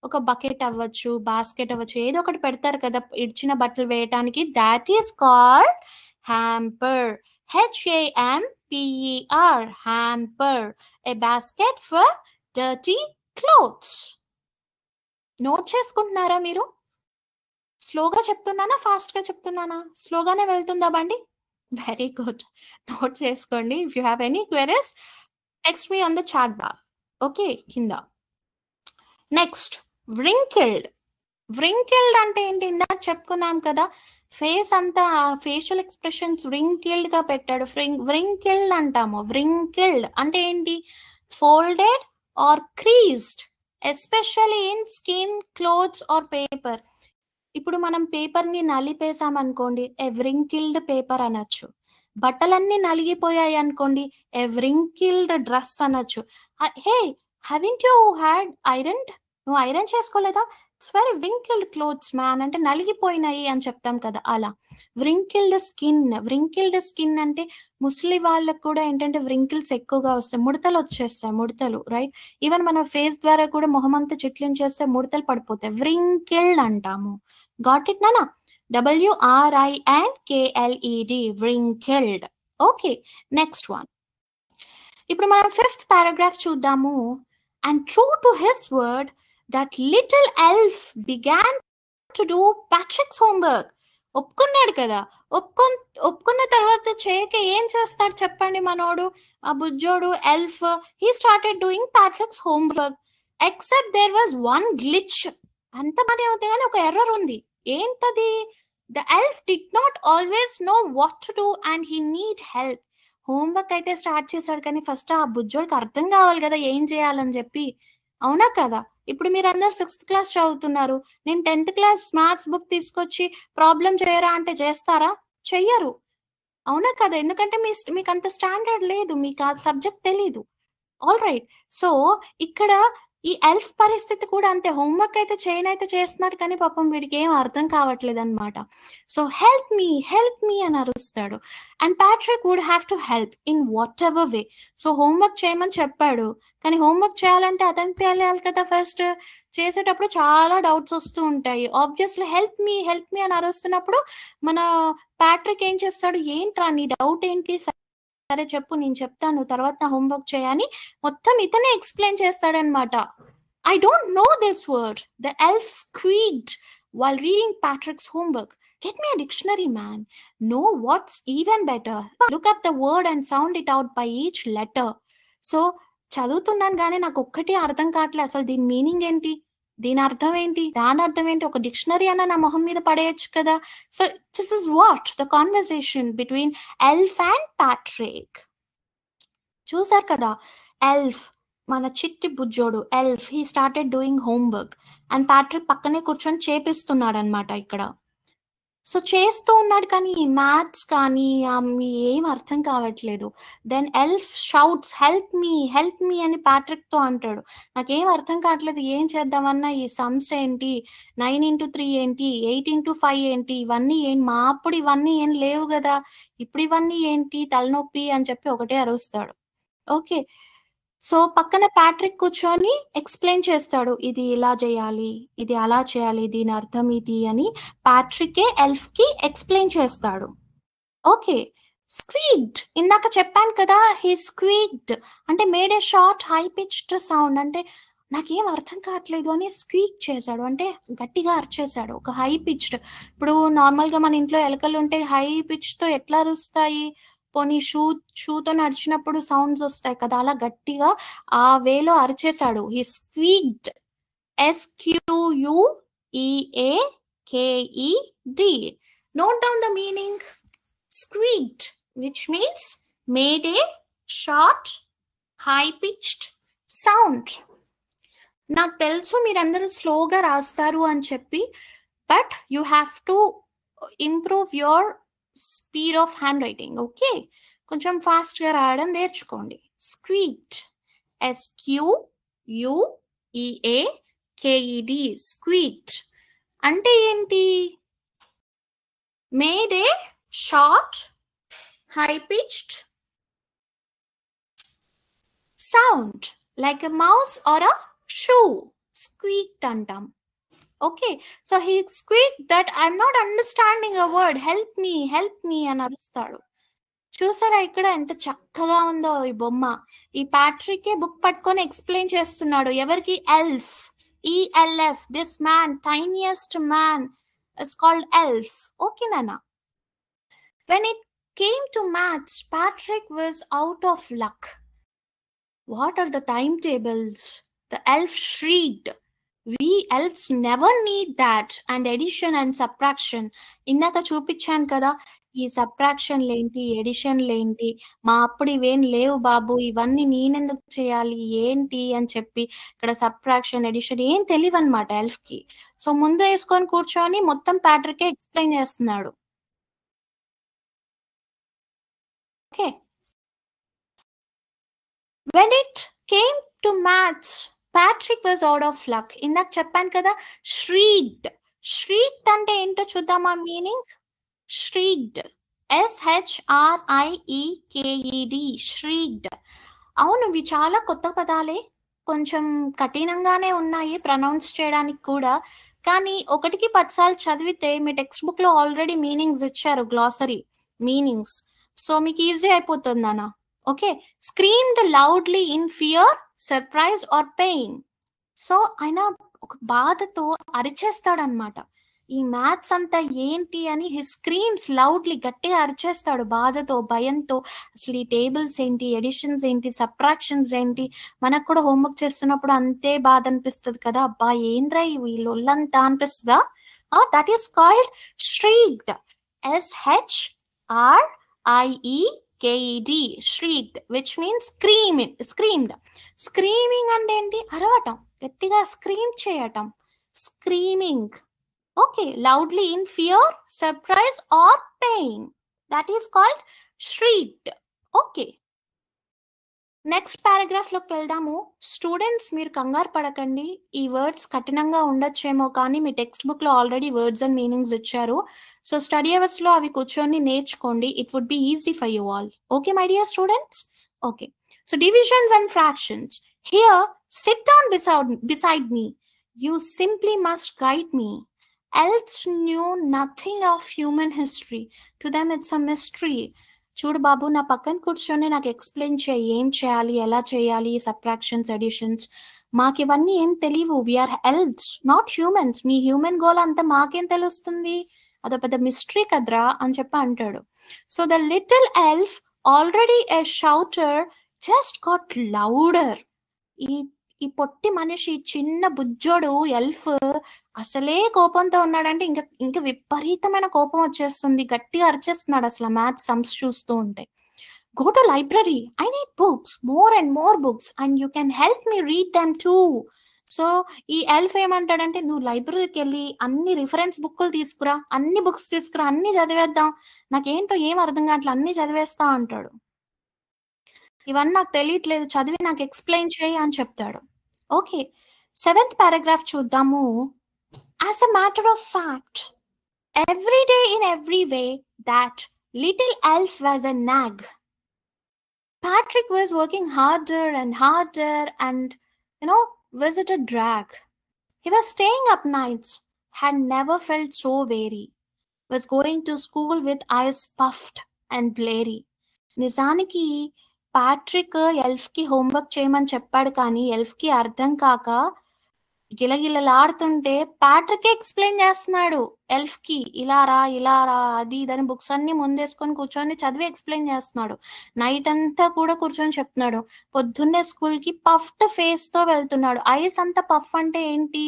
ఒక బకెట్ అవ్వచ్చు, బాస్కెట్ అవ్వచ్చు, ఏదో ఒకటి పెడతారు కదా ఇడిచిన బట్టలు వేయటానికి. That is called hamper. HAMPER, hamper, a basket for dirty clothes. Note చేసుకుంటున్నారా మీరు? స్లోగా చెప్తున్నానా, ఫాస్ట్గా చెప్తున్నానా? స్లోగానే వెళ్తుందా బండి? Very good. నోట్ చేసుకోండి. If you have any queries text me on the chat bar. Okay, కింద. Next, wrinkled. వ్రింకిల్డ్ అంటే ఏంటి? ఇందాక చెప్పుకున్నాం కదా, ఫేస్ అంతా ఫేషియల్ ఎక్స్ప్రెషన్స్ వ్రింకిల్డ్ గా పెట్టాడు. వ్రింకిల్డ్ అంటాము. వ్రింకిల్డ్ అంటే ఏంటి? Folded or creased, especially in skin, clothes or paper. ఇప్పుడు మనం పేపర్ని నలిపేసామనుకోండి, ఎ వ్రింకిల్డ్ పేపర్ అనొచ్చు. బట్టలన్నీ నలిగిపోయాయి అనుకోండి, ఎ వ్రింకిల్డ్ డ్రెస్ అనొచ్చు. Hey, haven't you had ironed? నువ్వు ఐరన్ చేసుకోలేదా? It's very wrinkled clothes man అంటే నలిగిపోయినాయి అని చెప్తాం కదా, అలా. Wrinkled skin. వ్రింకిల్డ్ స్కిన్ అంటే ముసలి వాళ్ళకు కూడా ఏంటంటే వ్రింకిల్స్ ఎక్కువగా వస్తాయి, ముడతలు వచ్చేస్తాయి, ముడతలు, రైట్? ఈవెన్ మన ఫేస్ ద్వారా కూడా మొహం అంతా చిట్లించేస్తే ముడతలు పడిపోతాయి. వ్రింకిల్డ్ అంటాము. గాట్ ఇట్ నానా? WRINKLED, wrinkled. Okay, next one. ఇప్పుడు మనం 5th paragraph చూద్దాము. And true to his word, that little elf began to do Patrick's homework. ఒప్పుకున్నాడు కదా. ఒప్పుకున్న తర్వాత చేయక ఏం చేస్తాడు చెప్పండి మనోడు, ఆ బుజ్జోడు elf. He started doing Patrick's homework, except there was one glitch. అంత బానే అవుతుంది కానీ ఒక ఎర్రర్ ఉంది. ఏంటది? The elf did not always know what to do and he need help. Homework అయితే స్టార్ట్ చేశాడు కానీ ఫస్ట్ ఆ బుజ్జోడికి అర్థం కావాలి కదా ఏం చేయాలని చెప్పి. అవునా కదా? ఇప్పుడు మీరు అందరు 6th క్లాస్ చదువుతున్నారు. నేను 10th క్లాస్ మ్యాథ్స్ బుక్ తీసుకొచ్చి ప్రాబ్లం చేయరా అంటే చేస్తారా? చెయ్యరు. అవునా కదా? ఎందుకంటే మీకు అంత స్టాండర్డ్ లేదు, మీకు ఆ సబ్జెక్ట్ తెలీదు. All right. సో ఇక్కడ ఈ ఎల్ఫ్ పరిస్థితి కూడా అంతే. హోంవర్క్ అయితే చేయనైతే చేస్తున్నాడు కానీ పాపం వీడికి ఏం అర్థం కావట్లేదు అనమాట. సో హెల్ప్ మీ అని అరుస్తాడు. And Patrick would have to help in whatever way. So homework చేయమని చెప్పాడు కానీ హోంవర్క్ చేయాలంటే అతనికి తెలియాలి కదా. ఫస్ట్ చేసేటప్పుడు చాలా డౌట్స్ వస్తూ ఉంటాయి. ఆబ్వియస్లీ హెల్ప్ మీ అని అరుస్తున్నప్పుడు మన ప్యాట్రిక్ ఏం చేస్తాడు? ఏంట్రా నీ డౌట్ ఏంటి? సరే చెప్పు, నేను చెప్తాను, తర్వాత నా హోంవర్క్ చేయని మొత్తం ఇతనే ఎక్స్ప్లెయిన్ చేస్తాడనమాట. I don't know this word, the elf squeaked while reading Patrick's homework. Get me a dictionary, man. Know what's even better. Look up the word and sound it out by each letter. So చదువుతున్నాను కానీ నాకు ఒక్కటి అర్థం కావట్లేదు. అసలు దీని meaning ఏంటి, దీని అర్థం ఏంటి, దాని అర్థం ఏంటి? ఒక డిక్షనరీ అన్న నా మొహం మీద పడేయచ్చు కదా. So this is what the conversation between elf and Patrick. చూసారు కదా, ఎల్ఫ్ మన చిట్టి బుజ్జోడు elf, he started doing homework and Patrick పక్కనే కూర్చొని చేపిస్తున్నాడు అనమాట ఇక్కడ. సో చేస్తూ ఉన్నాడు కానీ మ్యాథ్స్ కానీ ఏం అర్థం కావట్లేదు. Then elf shouts help me అని ప్యాట్రిక్తో అంటాడు. నాకేం అర్థం కావట్లేదు, ఏం చేద్దామన్నా ఈ సమ్స్ ఏంటి, 9 into 3 ఏంటి, 8 into 5 ఏంటి, ఇవన్నీ ఏంటి, మా అప్పుడు ఇవన్నీ ఏం లేవు కదా, ఇప్పుడు ఇవన్నీ ఏంటి, తలనొప్పి అని చెప్పి ఒకటే అరుస్తాడు. ఓకే, సో పక్కన ప్యాట్రిక్ కూర్చొని ఎక్స్ప్లెయిన్ చేస్తాడు, ఇది ఇలా చేయాలి, ఇది అలా చేయాలి, దీని అర్థం ఇది అని ప్యాట్రికే ఎల్ఫ్ కి ఎక్స్ప్లెయిన్ చేస్తాడు. ఓకే, స్క్వీక్డ్ ఇందాక చెప్పాను కదా, హీ స్క్వీక్డ్ అంటే made a short high pitched sound. అంటే నాకేం అర్థం కావట్లేదు అని స్క్వీక్ చేశాడు అంటే గట్టిగా అరిచేశాడు, ఒక హై పిచ్డ్. ఇప్పుడు నార్మల్గా మన ఇంట్లో ఎలకలు ఉంటే హై పిచ్తో ఎట్లా అరుస్తాయి? పోనీ షూతో నడిచినప్పుడు సౌండ్స్ వస్తాయి కదా, అలా గట్టిగా ఆ వేలో అరిచేశాడు. He squeaked, SQUEAKED. Note down the meaning. Squeaked, which means made a short, high-pitched sound. నాకు తెలుసు మీరందరూ స్లోగా రాస్తారు అని చెప్పి, but you have to improve your speed of handwriting. Okay, కొంచెం ఫాస్ట్గా రాయడం నేర్చుకోండి. స్క్వీక్డ్, SQUEAKED, స్క్వీక్డ్ అంటే ఏంటి? Made a short, high pitched sound like a mouse or a shoe squeaked అంటాం. Okay, so he squeak that I'm not understanding a word, help me అని అరుస్తాడు. చూసారా ఇక్కడ ఎంత చక్కగా ఉందో ఈ బొమ్మ. ఈ ప్యాట్రికే బుక్ పట్టుకొని ఎక్స్ప్లెయిన్ చేస్తున్నాడు ఎవరికి, elf, ELF, this man, tiniest man is called elf. Okay నాన్న. When it came to maths, Patrick was out of luck. What are the timetables? The elf shrieked. We elves never need that. And addition and subtraction. ఇందాక చూపించాను కదా, ఈ subtraction లేంటి, edition లేంటి, మా అప్పుడు ఇవేం లేవు బాబు, ఇవన్నీ నేనెందుకు చేయాలి ఏంటి అని చెప్పి ఇక్కడ సబ్ట్రాక్షన్ ఎడిషన్ ఏం తెలియదు అనమాట ఎల్ఫ్ కి. సో ముందు వేసుకొని కూర్చొని మొత్తం ప్యాట్రికే ఎక్స్ప్లెయిన్ చేస్తున్నాడు. Okay, when it came to maths, Patrick was out of luck. ఇందాక చెప్పాను కదా, shrieked. Shrieked అంటే ఏంటో చూద్దామా మీనింగ్. shrieked, SHRIEKED, shrieked. అవును, ఇవి చాలా కొత్త పదాలే, కొంచెం కఠినంగానే ఉన్నాయి ప్రొనౌన్స్ చేయడానికి కూడా. కానీ 1కి 10 సార్లు చదివితే మీ టెక్స్ట్ బుక్ లో ఆల్రెడీ మీనింగ్స్ ఇచ్చారు, గ్లాసరీ మీనింగ్స్. సో మీకు ఈజీ అయిపోతుంది అన్న. Okay, screamed loudly in fear, surprise or pain. So ఆయన ఒక బాధతో అరిచేస్తాడనమాట. ఈ మ్యాథ్స్ అంతా ఏంటి అని హి స్క్రీమ్స్ లౌడ్లీ, గట్టిగా అరిచేస్తాడు బాధతో, భయంతో. అసలు ఈ టేబుల్స్ ఏంటి, ఎడిషన్స్ ఏంటి, సబ్ట్రాక్షన్స్ ఏంటి. మనకు కూడా హోంవర్క్ చేస్తున్నప్పుడు అంతే బాధ అనిపిస్తుంది కదా, అబ్బా ఏంద్రా ఈ లొల్లంతా అనిపిస్తుందా. That is called shrieked, SHRIEKED, shrieked, which means screamed. Screaming అంటే ఏంటి, అరవటం, గట్టిగా స్క్రీమ్ చేయటం, screaming. Okay, loudly in fear, surprise or pain. That is called shrieked. Okay. Next paragraph లోకి వెళ్దాము. స్టూడెంట్స్ మీరు కంగారు పడకండి, ఈ వర్డ్స్ కఠినంగా ఉండొచ్చేమో కానీ మీ టెక్స్ట్ బుక్ లో ఆల్రెడీ వర్డ్స్ అండ్ మీనింగ్స్ ఇచ్చారు. సో స్టడీ అవర్స్ లో అవి కూర్చొని నేర్చుకోండి. It would be easy for you all. Okay my dear students. Okay, so divisions and fractions. Here sit down beside me. You simply must guide me. Elves knew nothing of human history. To them it's a mystery. చూడు బాబు, నా పక్కన కూర్చొని నాకు explain చేయి, ఏం చేయాలి, ఎలా చేయాలి, సబ్ట్రాక్షన్స్, ఎడిషన్స్. మాకు ఇవన్నీ ఏం తెలియవు. We are elves, not humans. మీ హ్యూమన్ గోల్ అంతా మాకేం తెలుస్తుంది, అదో పెద్ద మిస్టరీ కదరా అని చెప్పి అంటాడు. So the little elf, already a shouter, just got louder. ఈ పొట్టి మనిషి, చిన్న బుజ్జోడు ఎల్ఫ్ అసలే కోపంతో ఉన్నాడంటే ఇంకా విపరీతమైన కోపం వచ్చేస్తుంది, గట్టిగా అరిచేస్తున్నాడు అసలు మ్యాథ్స్ సమ్స్ చూస్తూ ఉంటే. Go to library, I need books, more and more books, and you can help me read them two. So ఈ ఎల్ఫ్ ఏమంటాడంటే, నువ్వు లైబ్రరీకి వెళ్ళి అన్ని రిఫరెన్స్ బుక్లు తీసుకురా, అన్ని బుక్స్ తీసుకురా, అన్ని చదివేద్దాం, నాకేంటో ఏం అర్థం కావట్లేదు, అన్ని చదివేస్తా అంటాడు. ఇవన్నీ నాకు తెలియట్లేదు, చదివి నాకు ఎక్స్ప్లెయిన్ చేయి అని చెప్తాడు. ఓకే, 7th పారాగ్రాఫ్ చూద్దాము. As a matter of fact, every day in every way, that little elf was a nag. Patrick was working harder and harder and, was it a drag? He was staying up nights, had never felt so weary, was going to school with eyes puffed and blurry. నిజానికి Patrick ఎల్ఫ్కి homework చేయమని చెప్పాడు, కానీ ఎల్ఫ్కి అర్థం కాక గిలగిలలాడుతుంటే ప్యాట్రికే explain చేస్తున్నాడు ఎల్ఫ్కి, ఇలా రా అది ఇదని బుక్స్ అన్ని ముందేసుకొని కూర్చొని చదివి ఎక్స్ప్లెయిన్ చేస్తున్నాడు. నైట్ అంతా కూడా కూర్చొని చెప్తున్నాడు. పొద్దున్నే స్కూల్కి పఫ్డ్ ఫేస్తో వెళ్తున్నాడు. ఐస్ అంతా పఫ్ అంటే ఏంటి,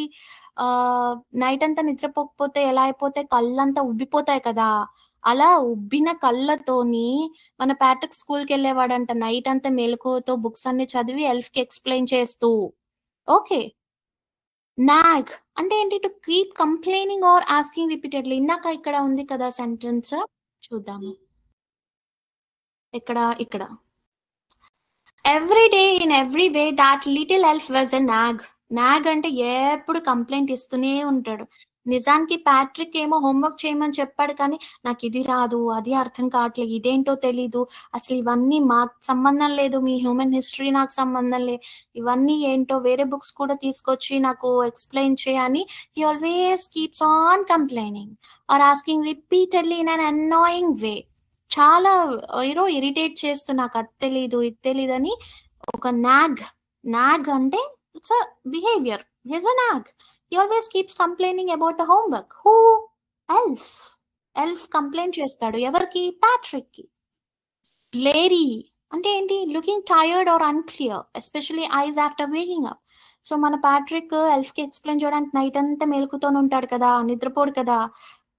నైట్ అంతా నిద్రపోకపోతే ఎలా అయిపోతే కళ్ళంతా ఉబ్బిపోతాయి కదా, అలా ఉబ్బిన కళ్ళతోని మన ప్యాట్రిక్ స్కూల్కి వెళ్ళేవాడంట, నైట్ అంతా మెలకువతో బుక్స్ అన్ని చదివి ఎల్ఫ్కి ఎక్స్ప్లెయిన్ చేస్తూ. ఓకే, నాగ్ అంటే ఏంటి, to keep complaining or asking repeatedly. ఇందాక ఇక్కడ ఉంది కదా సెంటెన్స్, చూద్దాము. ఇక్కడ every day in every way that little elf was a nag. Nag అంటే ఎప్పుడు కంప్లైంట్ ఇస్తూనే ఉంటాడు. నిజానికి ప్యాట్రిక్ ఏమో హోంవర్క్ చేయమని చెప్పాడు కానీ, నాకిది రాదు, అది అర్థం కావట్లేదు, ఇదేంటో తెలీదు, అసలు ఇవన్నీ మాకు సంబంధం లేదు, మీ హ్యూమన్ హిస్టరీ నాకు సంబంధం లేదు, ఇవన్నీ ఏంటో వేరే బుక్స్ కూడా తీసుకొచ్చి నాకు ఎక్స్‌ప్లెయిన్ చేయని he always keeps on complaining or asking repeatedly in an annoying way. చాలా ఇరిటేట్ చేస్తూ నాకది తెలీదు, ఇది తెలీదని ఒక నాగ్ అంటే it's a behaviour. He is a Nag. He always keeps complaining about the homework. Who? Elf. Elf complaint చేస్తాడు. ఎవరికి? ప్యాట్రిక్‌కి. గ్లేరీ అంటే ఏంటి? Looking tired or unclear, especially eyes after waking up. So, మన ప్యాట్రిక్ ఎల్ఫ్‌కి ఎక్స్‌ప్లెయిన్ చేయడానికి నైట్ అంతా మేలుకుతోని ఉంటాడు కదా! నిద్రపోడు కదా!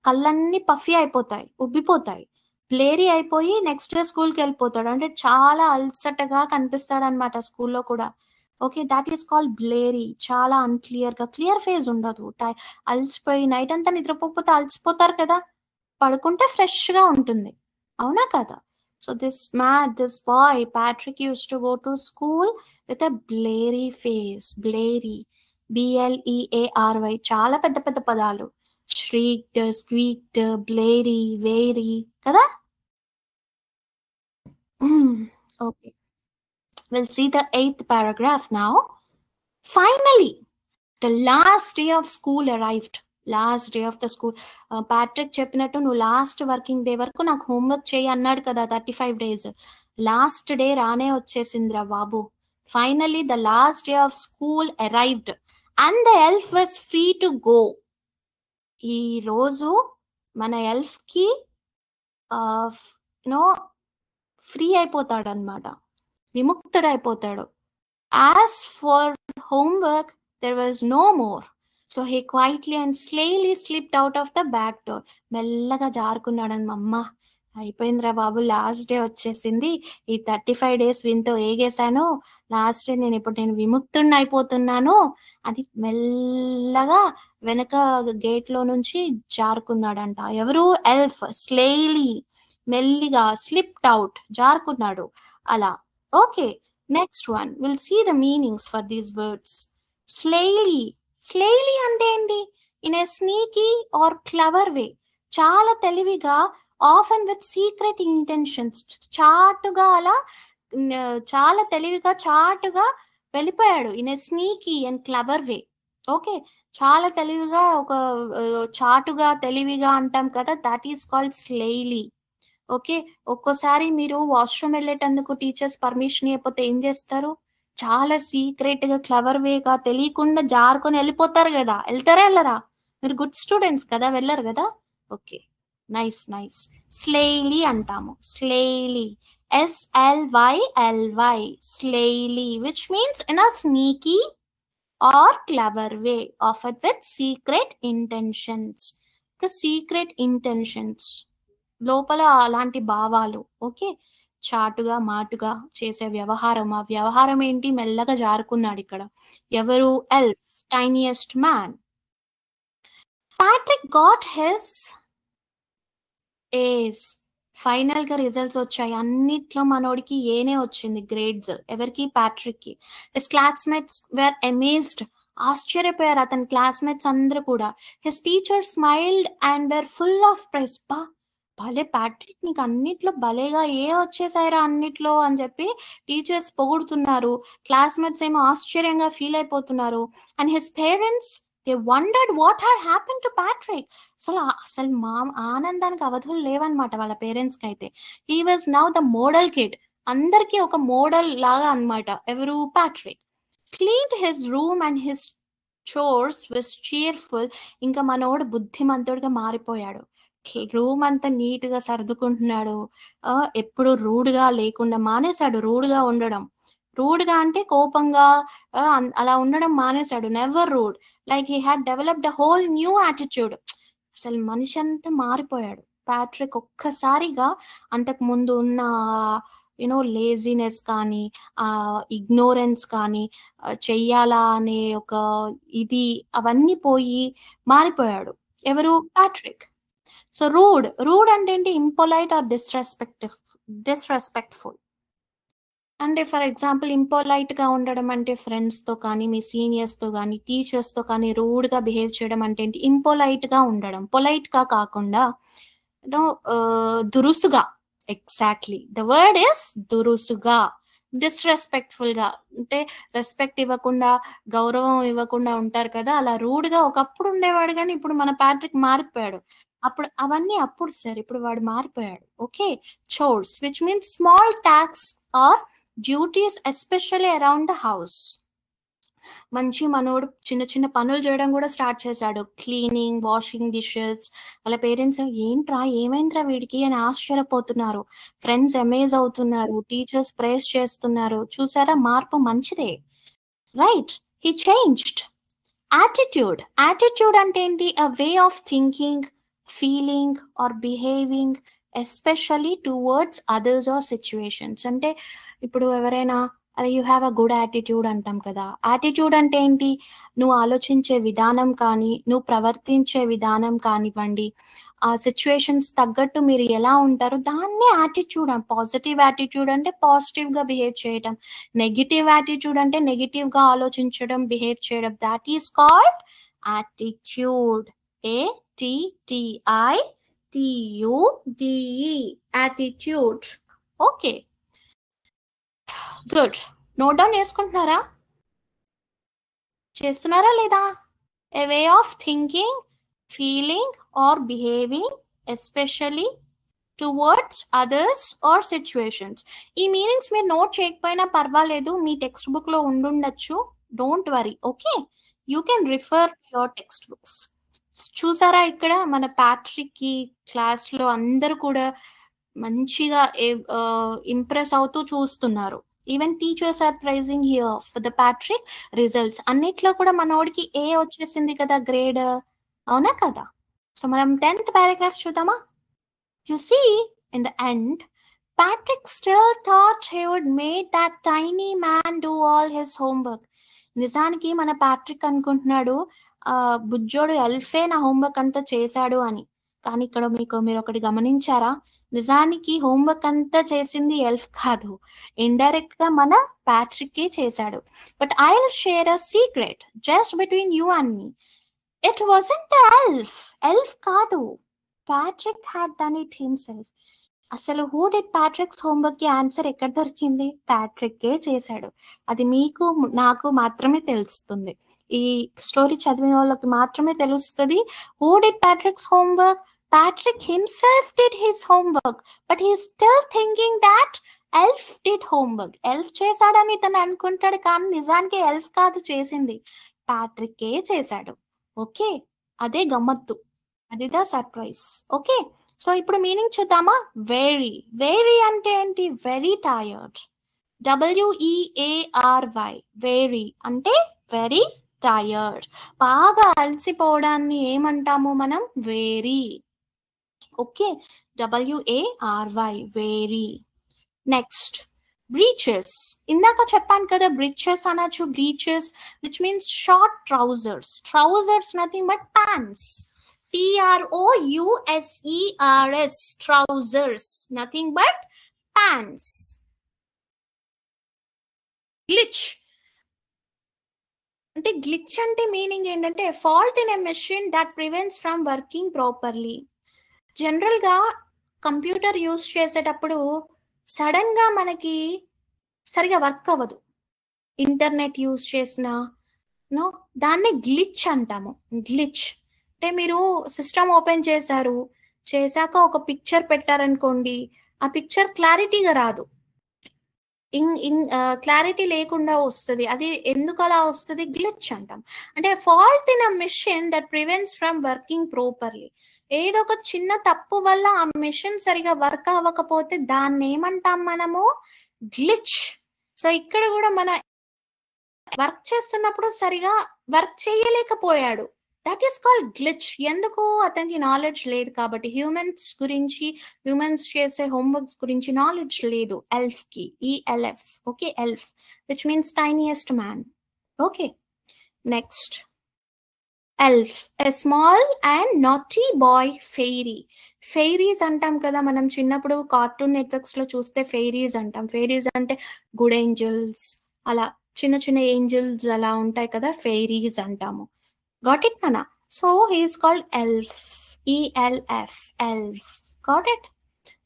కళ్ళన్నీ పఫీ అయిపోతాయి. ఉబ్బిపోతాయి. బ్లేరీ అయిపోయి నెక్స్ట్ డే స్కూల్‌కెళ్ళిపోతాడు. అంటే చాలా అలసటగా కనిపిస్తాడనమాట స్కూల్‌లో కూడా. Okay. That is called bleary. చాలా అన్‌క్లియర్‌గా, క్లియర్ ఫేస్ ఉండదు. అలసిపోయి నైట్ అంతా నిద్రపోకపోతే అలసిపోతారు కదా! పడుకుంటే ఫ్రెష్‌గా ఉంటుంది. అవునా కదా? So, this boy Patrick used to go to school with a blairy face. బ్లేరీ. BLEARY. చాలా పెద్ద పెద్ద పదాలు. shrieked, squeaked, బ్లేరీ, వేరీ కదా! Okay. We'll see the 8th paragraph now. Finally, the last day of school arrived. Last day of the school. Patrick చెప్పినట్టు నువ్వు last working day వరకు నాకు homework చేయి అన్నాడు కదా 35 డేస్. లాస్ట్ డే రానే వచ్చేసిందిరా బాబు. Finally the last day of school arrived and the elf was free to go. ఈ రోజు మన ఎల్ఫ్‌కి యునో ఫ్రీ అయిపోతాడనమాట. విముక్తుడైపోతాడు. As for homework, there was no more. So he quietly and slyly slipped out of the back door. మెల్లగా జారుకున్నాడని మా అమ్మ. అయిపోయిందిరా బాబు, లాస్ట్ డే వచ్చేసింది. ఈ 35 డేస్ వీనితో ఏగేశాను. లాస్ట్ డే నేను విముక్తుడిని అయిపోతున్నాను. అది మెల్లగా వెనక గేట్‌లో నుంచి జారుకున్నాడంట. ఎవరు? ఎల్ఫ్. స్లైలీ, మెల్లిగా, స్లిప్డ్ అవుట్, జారుకున్నాడు. అలా. Okay. Next one, we'll see the meanings for these words. Slyly. Slyly అంటే ఏంటి? In a sneaky or clever way. చాలా తెలివిగా, often with secret intentions. చాటుగా అలా చాలా తెలివిగా, చాటుగా వెళ్ళిపోయాడు. In a sneaky and clever way. Okay. చాలా తెలివిగా ఒక చాటుగా, తెలివిగా అంటాం కదా! That is called slyly. Okay. ఒక్కోసారి మీరు వాష్‌రూమ్ ఎళ్ళేటందుకు టీచర్స్ పర్మిషన్ ఇయ్యకపోతే ఏం జేస్తారు? చాలా సీక్రెట్‌గా, క్లెవర్ వేగా తెలియకుండా జారుకొని ఎళ్ళిపోతారు గదా! ఎళ్తారా? ఎళ్ళరా? మీరు గుడ్ స్టూడెంట్స్ కదా! వెళ్లరు గదా! ఓకే. నైస్. స్లైలీ అంటాము. Slyly. SLYLY. Slyly which means in a sneaky or clever way often with secret intentions. Secret intentions. లోపల అలాంటి భావాలు. ఓకే. చాటుగా, మాటుగా చేసే వ్యవహారం. ఆ వ్యవహారం ఏంటి? మెల్లగా జారుకున్నాడిక్కడ. ఎవరు? Elf. Tiniest man. Patrick got his A's. ఫైనల్‌గా రిజల్ట్స్ వచ్చాయి. అన్నిట్లో మనోడికి ఏనే వచ్చింది గ్రేడ్స్. ఎవరికి? ప్యాట్రిక్‌కి. His classmates were amazed. ఆశ్చర్యపోయారు అతని క్లాస్‌మేట్స్ అందరూ కూడా. His teacher smiled and were full of praise. భలే ప్యాట్రిక్, నీకు అన్నిట్లో భలేగా వచ్చేసాయిరా అన్నిట్లో అని చెప్పి టీచర్స్ పొగుడుతున్నారు. క్లాస్‌మేట్స్ ఏమో ఆశ్చర్యంగా ఫీల్ అయిపోతున్నారు. And his parents they wondered what had happened to Patrick. అసలు ఆనందానికి అవధులు లేవన్నమాట వాళ్ళ పేరెంట్స్‌కైతే. He was now the model kid. అందరికీ ఒక మోడల్ లాగా అన్నమాట. ఎవరు? Patrick. Cleaned his room and his chores with cheerful. ఇంకా మనోడు బుద్ధిమంతుడిగా మారిపోయాడు. రూమ్ అంతా నీట్‌గా సర్దుకుంటున్నాడు. ఎప్పుడు రూడ్‌గా లేకుండా మానేసాడు రూడ్‌గా ఉండడం. రూడ్‌గా అంటే కోపంగా అలా ఉండడం మానేసాడు. Never rude. Like he had developed a whole new attitude. అసలు మనిషి అంతా మారిపోయాడు. ప్యాట్రిక్ ఒక్కసారిగా అంతకుముందు ఉన్న లేజినెస్ కానీ, ఇగ్నోరెన్స్ కానీ, చెయ్యాలా అనే ఒక ఇది అవన్నీ పోయి మారిపోయాడు. ఎవరు? ప్యాట్రిక్. సో రూడ్ అంటే ఏంటి? ఇంపొలైట్ ఆర్ డిస్రెస్పెక్ట్‌ఫుల్. అంటే ఫర్ ఎగ్జాంపుల్ ఇంపొలైట్‌గా ఉండడం అంటే ఫ్రెండ్స్‌తో కానీ, మీ సీనియర్స్‌తో గానీ, టీచర్స్‌తో కానీ రూడ్‌గా బిహేవ్ చేయడం అంటే ఏంటి? ఇంపొలైట్‌గా ఉండడం. పొలైట్‌గా కాకుండా నో దురుసుగా. ఎగ్జాక్ట్‌లీ. ద వర్డ్ ఈస్ దురుసుగా. డిస్‌రెస్పెక్ట్‌ఫుల్‌గా అంటే రెస్పెక్ట్ ఇవ్వకుండా, గౌరవం ఇవ్వకుండా ఉంటారు కదా! అలా రూడ్‌గా ఒకప్పుడు ఉండేవాడు గానీ, ఇప్పుడు మన ప్యాట్రిక్ మారిపోయాడు. అప్పుడు అవన్నీ అప్పుడు సార్. ఇప్పుడు వాడు మారిపోయాడు. Okay. Chores which means small tasks or duties especially around the house. మంచి మనోడు చిన్న చిన్న పనులు చేయడం కూడా స్టార్ట్ చేశాడు. Cleaning, washing dishes. వాళ్ళ పేరెంట్స్ ఏంట్రా ఏమైందిరా వీడికి అని ఆశ్చర్యపోతున్నారు. ఫ్రెండ్స్ అమేజ్ అవుతున్నారు. టీచర్స్ ప్రైజ్ చేస్తున్నారు. చూసారా మార్పు మంచిదే. Right. He changed. Attitude. Attitude అంటే ఏంటి? A way of thinking, feeling or behaving especially towards others or situations. అంటే ఇప్పుడు ఎవరైనా అరే you have a good attitude అంటాం కదా! యాటిట్యూడ్ అంటే ఏంటి? నువ్వు ఆలోచించే విధానం కానీ, నువ్వు ప్రవర్తించే విధానం కానివ్వండి, ఆ సిచ్యువేషన్స్ తగ్గట్టు మీరు ఎలా ఉంటారో దాన్నే యాటిట్యూడ్. పాజిటివ్ యాటిట్యూడ్ అంటే పాజిటివ్‌గా బిహేవ్ చేయటం. నెగెటివ్ యాటిట్యూడ్ అంటే నెగెటివ్‌గా ఆలోచించడం, బిహేవ్ చేయడం. That is called attitude. ATTITUDE attitude. Okay. Good. Note down చేసుకుంటున్నారా? చేస్తున్నారా లేదా? A way of thinking, feeling or behaving especially towards others or situations. ఈ మీనింగ్స్ మీరు నోట్ చేయకపోయినా పర్వాలేదు. మీ టెక్స్ట్ బుక్‌లో ఉండుండొచ్చు. Don't worry. Okay. You can refer to your textbooks. చూసారా ఇక్కడ మన ప్యాట్రిక్‌కి క్లాస్‌లో అందరూ కూడా మంచిగా ఇంప్రెస్ అవుతూ చూస్తున్నారు. Even teachers are praising here for the Patrick results. అన్నిట్లో కూడా మనోడికి ఏ వచ్చేసింది కదా గ్రేడ్. అవునా కదా? సో మనం 10th పారాగ్రాఫ్ చూద్దామా? You see, in the end, Patrick still thought he would make that tiny man do all his homework. నిజానికి మన ప్యాట్రిక్ అనుకుంటున్నాడు బుజ్జోడు ఎల్ఫే నా హోంవర్క్ అంతా చేశాడు అని. కానీ ఇక్కడ మీరు ఒకటి గమనించారా? నిజానికి హోంవర్క్ అంతా చేసింది ఎల్ఫ్ కాదు. ఇండైరెక్ట్ గా మన ప్యాట్రిక్కే చేశాడు. But I will share a secret just between you and me. It wasn't elf. Elf కాదు. Patrick had done it himself. అసలు హూ డిడ్ ప్యాట్రిక్స్ హోంవర్క్ కి ఆన్సర్ ఎక్కడ దొరికింది? ప్యాట్రిక్కే చేశాడు. అది మీకు నాకు మాత్రమే తెలుస్తుంది. ఈ స్టోరీ చదివిన వాళ్ళకి మాత్రమే తెలుస్తుంది. Who did Patrick's homework? Patrick himself did his homework. But he still thinking that elf did homework. Elf చేశాడని తను అనుకుంటాడు కానీ నిజానికి ఎల్ఫ్ కాదు చేసింది. ప్యాట్రిక్కే చేశాడు. ఓకే. అదే గమ్మత్తు. అదిదా సర్ప్రైజ్. ఓకే. సో ఇప్పుడు మీనింగ్ చూద్దామా? వెరీ. వెరీ అంటే ఏంటి? Very tired. WEARY. వెరీ అంటే వెరీ టైర్డ్. బాగా అలసిపోవడాన్ని ఏమంటాము మనం? Very. Okay. WARY. Very. Next breaches. ఇందాక చెప్పాను కదా బ్రీచెస్ అనొచ్చు. Breaches which means short trousers. Trousers nothing but pants. TROUSERS. trousers. Nothing but pants. Glitch. అంటే గ్లిచ్ అంటే మీనింగ్ ఏంటంటే fault in a machine that prevents from working properly. జనరల్గా computer use చేసేటప్పుడు సడన్గా మనకి సరిగా వర్క్ అవ్వదు. ఇంటర్నెట్ యూస్ చేసినా నో దాన్ని గ్లిచ్ అంటాము. గ్లిచ్ అంటే మీరు సిస్టమ్ ఓపెన్ చేశారు, చేశాక ఒక పిక్చర్ పెట్టారనుకోండి, ఆ పిక్చర్ క్లారిటీగా రాదు. క్లారిటీ లేకుండా వస్తుంది. అది ఎందుకు అలా వస్తుంది? గ్లిచ్ అంటాం. అంటే fault in a machine that prevents from working properly. ఏదో ఒక చిన్న తప్పు వల్ల ఆ మెషిన్ సరిగా వర్క్ అవ్వకపోతే దాన్ని ఏమంటాం మనము? గ్లిచ్. సో ఇక్కడ కూడా మన వర్క్ చేస్తున్నప్పుడు సరిగా వర్క్ చేయలేకపోయాడు. That is called glitch. ఎందుకు? అతనికి నాలెడ్జ్ లేదు కాబట్టి. హ్యూమన్స్ చేసే హోంవర్క్స్ గురించి నాలెడ్జ్ లేదు ఎల్ఫ్ కి. ELF. Okay. Elf which means tiniest man. Okay. Next elf. A small and naughty boy fairy. Fairies అంటాం కదా! మనం చిన్నప్పుడు కార్టూన్ నెట్‌వర్క్స్‌లో చూస్తే ఫెయిరీస్ అంటాం. ఫెయిరీస్ అంటే గుడ్ ఏంజెల్స్ అలా చిన్న చిన్న ఏంజెల్స్ అలా ఉంటాయి కదా! ఫెయిరీస్ అంటాము. గాట్ ఇట్ నాన్న? So, he is called elf. E L F elf. Got it?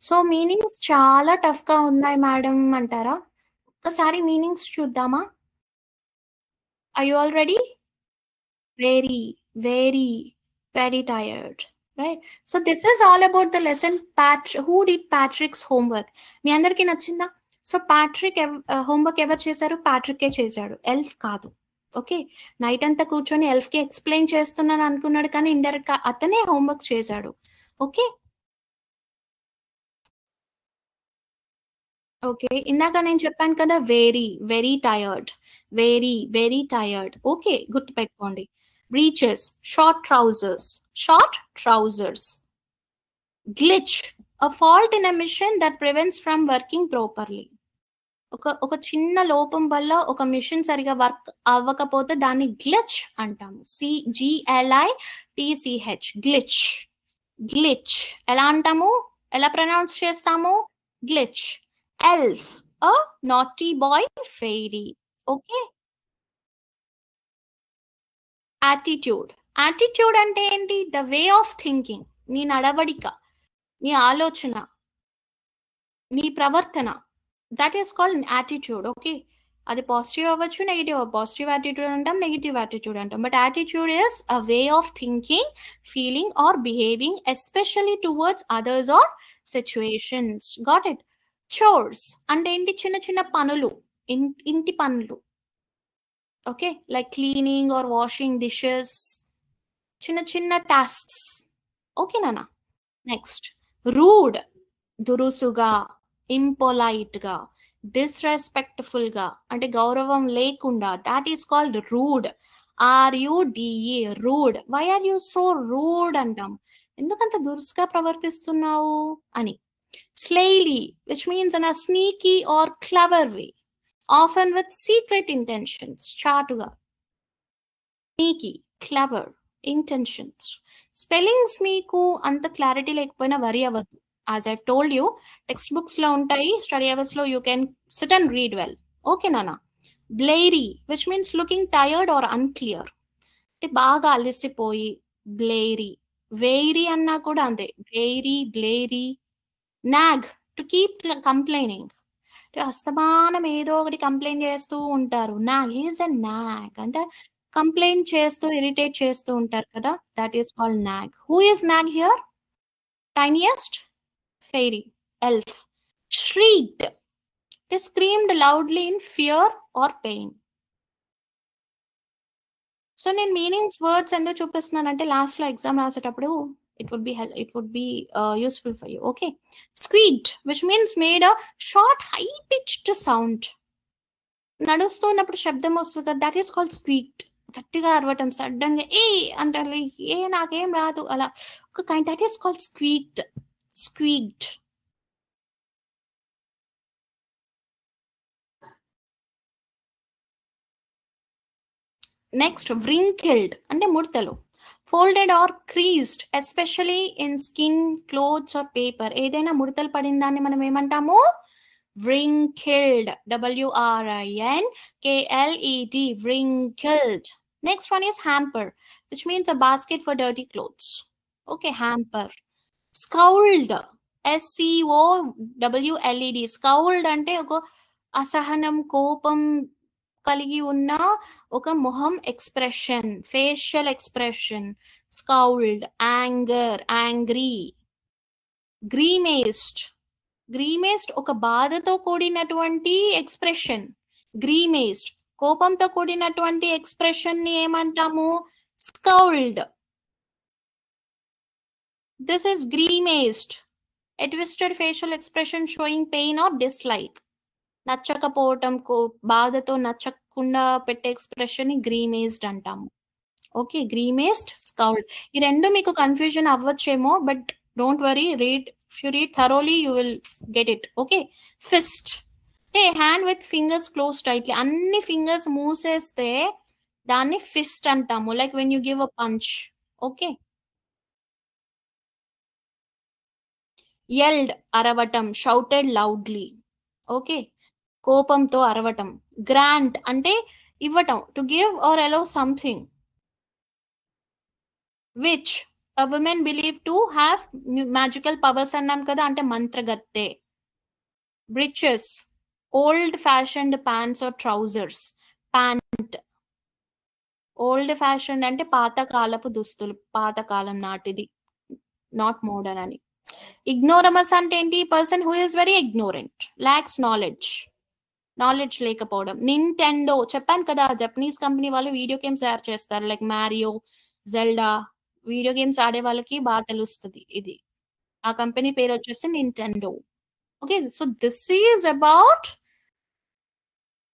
So, meanings చాలా టఫ్‌గా ఉన్నాయి మేడం అంటారా? ఒక్కసారి మీనింగ్స్ చూద్దామా? Are you all ready? Very, very, very tired. Right? So this is all about the lesson. Who did Patrick's homework? మీ అందరికీ నచ్చిందా? So Patrick homework ఎవరు చేశారు? ప్యాట్రికే చేశాడు. ఎల్ఫ్ కాదు. ఓకే. నైట్ అంతా కూర్చొని ఎల్ఫ్‌కి ఎక్స్‌ప్లెయిన్ చేస్తున్నాను అనుకున్నాడు కానీ ఇండైరెక్ట్‌గా అతనే హోంవర్క్ చేశాడు. ఓకే. ఓకే. ఇందాక నేను చెప్పాను కదా! Very, very tired. Very, very tired. Okay. గుర్తుపెట్టుకోండి. Breeches, short trousers. Short trousers. Glitch, a fault in a machine that prevents from working properly. ఒక చిన్న లోపం వల్ల ఒక మిషన్ సరిగ్గా వర్క్ అవ్వకపోతే దాన్ని గ్లిచ్ అంటాము. GLITCH glitch. గ్లిచ్ ఎలా అంటాము? ఎలా ప్రొనౌన్స్ చేస్తాము? Glitch. Elf, a naughty boy fairy. Okay. Attitude. Attitude అంటే ఏంటి? The way of thinking. నీ నడవడిక, నీ ఆలోచన, నీ ప్రవర్తన. That is called attitude. Okay. అది పాజిటివ్ అవ్వచ్చు, నెగెటివ్. పాజిటివ్ యాటిట్యూడ్ అంటాం, నెగెటివ్ యాటిట్యూడ్ అంటాం. But attitude is a way of thinking, feeling or behaving especially towards others or situations. Got it? Chores అంటే ఏంటి? చిన్న చిన్న పనులు, ఇంటి పనులు. Okay. Like cleaning or washing dishes, చిన్న చిన్న టాస్క్స్. ఓకే నాన్న? నెక్స్ట్ రూడ్, దురుసుగా, ఇంపొలైట్‌గా, డిస్‌రెస్పెక్ట్‌ఫుల్‌గా అంటే గౌరవం లేకుండా. That is called rude. RUDE rude. Why are you so rude అంటాం. ఎందుకంత దురుసుగా ప్రవర్తిస్తున్నావు అని. Slyly which means in a sneaky or clever way. Often with secret intentions. చాటుగా. Sneaky, clever, intentions. స్పెల్లింగ్స్ మీకు అంత క్లారిటీ లేకపోయినా వరీ అవ్వద్దు. As I told you text బుక్స్‌లో ఉంటాయి. స్టడీ అవర్స్‌లో you can sit and read well. Okay నాన్న? Bleary which means looking tired or unclear. అంటే బాగా అలసిపోయి బ్లెయిరీ. వెయిరీ అన్నా కూడా అంతే. Weary, bleary. Nag to keep complaining. అస్తమానం ఏదో ఒకటి కంప్లెయింట్ చేస్తూ ఉంటారు. నాగ్ ఈజ్ ఎ నాగ్ అంటే కంప్లెయింట్ చేస్తూ, ఇరిటేట్ చేస్తూ ఉంటారు కదా! That is called nag. Who is nag here? Tiniest fairy, elf. Shrieked, they screamed loudly in fear or pain. So నేను మీనింగ్స్ వర్డ్స్ ఎందుకు చూపిస్తున్నానంటే లాస్ట్‌లో ఎగ్జామ్ రాసేటప్పుడు it would be useful for you. Okay. Squeaked which means made a short high pitched sound. నడుస్తున్నప్పుడు శబ్దం వస్తది కదా! That is called squeaked. గట్టిగా అరవటం సడెన్‌గా అంటే నాకేం రాదు అలా ఒక kind that is called squeaked. స్క్వీక్డ్. Next wrinkled అంటే ముడతలు. Folded or creased especially in skin, clothes or paper. ఏదైనా ముడతలు పడిన దాన్ని మనం ఏమంటాము? wrinkled. WRINKLED. Wrinkled. Next one is hamper, which means a basket for dirty clothes. Okay, hamper. Scowled. SCOWLED. Scowled అంటే ఒక అసహనం, కోపం కలిగి ఉన్న ఒక మొహం expression, facial expression. Scowled, anger, angry. Grimaced. Grimaced ఒక బాధతో కూడినటువంటి ఎక్స్‌ప్రెషన్. గ్రీమేస్డ్ కోపంతో కూడినటువంటి ఎక్స్‌ప్రెషన్‌ని ఏమంటాము? Scowled. This is grimaced. A twisted facial expression showing pain or dislike. నచ్చకపోవటం, బాధతో నచ్చకుండా పెట్టే ఎక్స్‌ప్రెషన్‌ని గ్రీమేస్డ్ అంటాము. ఓకే. Grimaced, scowled. ఈ 2 మీకు కన్‌ఫ్యూజన్ అవ్వచ్చేమో but don't worry. If you read thoroughly you will get it. Okay. Fist. Hand with fingers close టైట్‌లీ. అన్ని ఫింగర్స్ మూసేస్తే దాన్ని ఫిస్ట్ అంటాము. Like when you give a punch. Okay. yelled అరవటం, shouted loudly. Okay, కోపంతో అరవటం. Grant అంటే ఇవ్వటం, to give or allow something. Which a woman believed to have magical powers అన్నాం కదా, అంటే మంత్రగత్తె. Breeches, old fashioned pants or trousers. Pant old fashion అంటే పాతకాలపు దుస్తులు, పాతకాలం నాటిది, నాట్ మోడర్న్ అని. ఇగ్నోరమస్ అంటే ఏంటి? Person who is very ignorant, lakhs knowledge, knowledge లేకపోవడం. నింటెండో చెప్పాను కదా, జపనీస్ కంపెనీ వాళ్ళు వీడియో గేమ్స్ తయారు చేస్తారు, like Mario, Zelda. Video games ఆడే వాళ్ళకి బాగా తెలుస్తుంది ఇది. ఆ కంపెనీ పేరు వచ్చేసి Nintendo. Okay, so this is about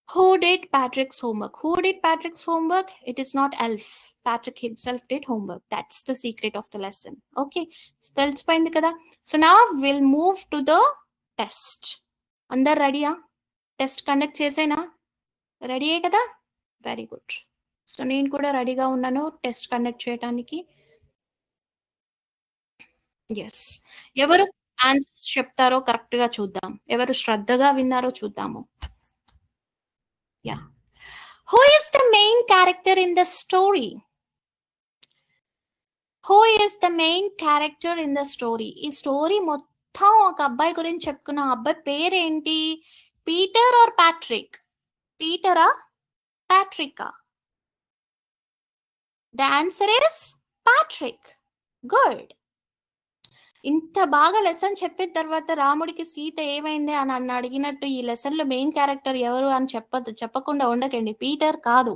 who did Patrick's homework. Who did Patrick's homework? It is not Elf. Patrick himself did homework. That's the secret of the lesson. Okay, so తెలిసిపోయింది కదా. So now we'll move to the test. అందరు రెడీయా? Test conduct చేసేనా? రెడీయే కదా, very good. So నేను కూడా రెడీగా ఉన్నాను test conduct చేయడానికి. ఎస్, ఎవరు ఆన్సర్స్ చెప్తారో కరెక్ట్ గా చూద్దాం, ఎవరు శ్రద్ధగా విన్నారో చూద్దాము. Yeah. Who is the main character in the story? Who is the main character in the story? ఈ స్టోరీ మొత్తం ఒక అబ్బాయి గురించి చెప్పుకున్న అబ్బాయి పేరేంటి? Peter or Patrick? పీటరా, ప్యాట్రికా? The answer is Patrick. Good. ఇంత బాగా లెసన్ చెప్పిన తర్వాత రాముడికి సీత ఏమైంది అని నన్ను అడిగినట్టు ఈ లెసన్ లో మెయిన్ క్యారెక్టర్ ఎవరు అని చెప్పకుండా ఉండకండి. పీటర్ కాదు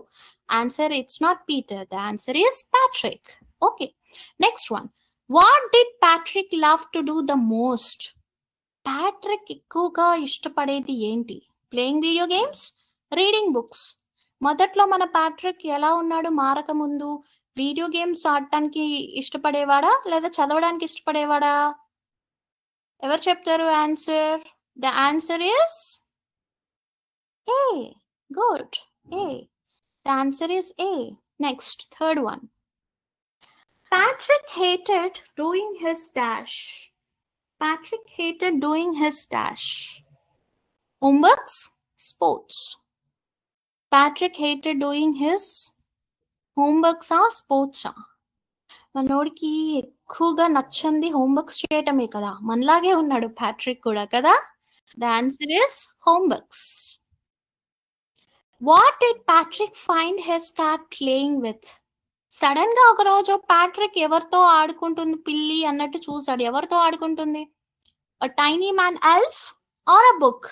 answer, it's not Peter, the answer is Patrick. Okay, next one. What did Patrick love to do the most? Patrick ఎక్కువగా ఇష్టపడేది ఏంటి? Playing video games, reading books. మొదట్లో మన ప్యాట్రిక్ ఎలా ఉన్నాడు మారక ముందు? వీడియో గేమ్స్ ఆడటానికి ఇష్టపడేవాడా లేదా చదవడానికి ఇష్టపడేవాడా? ఎవరు చెప్తారు answer? The answer is A. Good, A. The answer is A. Next, third one. Patrick hated doing his dash. Patrick hated doing his dash. Homeworks, sports. Patrick hated doing his homeworks ఆ స్పోర్ట్సా? మనోడికి ఎక్కువగా నచ్చంది homeworks చేయటమే కదా, మనలాగే ఉన్నాడు Patrick కూడా కదా. The answer is homeworks. What did Patrick find his cat playing with? Sudden గా ఒక రోజు ప్యాట్రిక్ ఎవరితో ఆడుకుంటుంది పిల్లి అన్నట్టు చూసాడు. ఎవరితో ఆడుకుంటుంది? a tiny man elf or a book?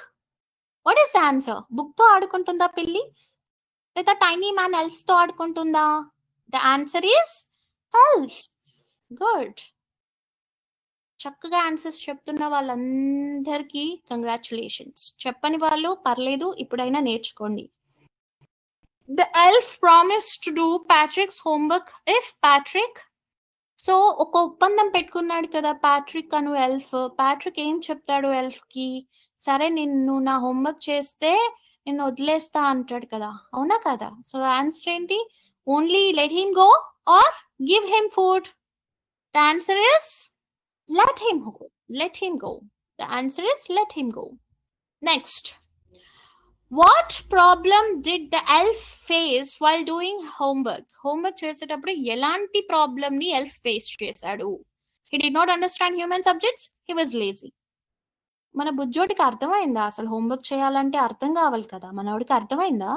What is the answer? Book తో ఆడుకుంటుందా పిల్లి లేదా టైనీ మ్యాన్ ఎల్ఫ్ తో ఆడుకుంటుందా? The answer is elf. Good. చక్కగా ఆన్సర్స్ చెప్తున్న వాళ్ళందరికీ కంగ్రాచులేషన్స్. చెప్పని వాళ్ళు పర్లేదు, ఇప్పుడైనా నేర్చుకోండి. The elf promised to do Patrick's homework if Patrick. So ఒక ఒప్పందం పెట్టుకున్నాడు కదా ప్యాట్రిక్ అను ఎల్ఫ్. ప్యాట్రిక్ ఏం చెప్తాడు ఎల్ఫ్ కి? సరే నిన్ను నా హోంవర్క్ చేస్తే నేను వదిలేస్తా అంటాడు కదా, అవునా కదా? సో ఆన్సర్ ఏంటి? Only let him go or give him food? The answer is let him go. Let him go. The answer is let him go. Next. What problem did the elf face while doing homework? Homework చేసేటప్పుడు ఎలాంటి problem ని elf face చేశాడు? He did not understand human subjects. He was lazy. మన బుజ్జోడికి అర్థమైందా? అసలు homework చేయాలంటే అర్థం కావాలి కదా. మనోడికి అర్థమైందా?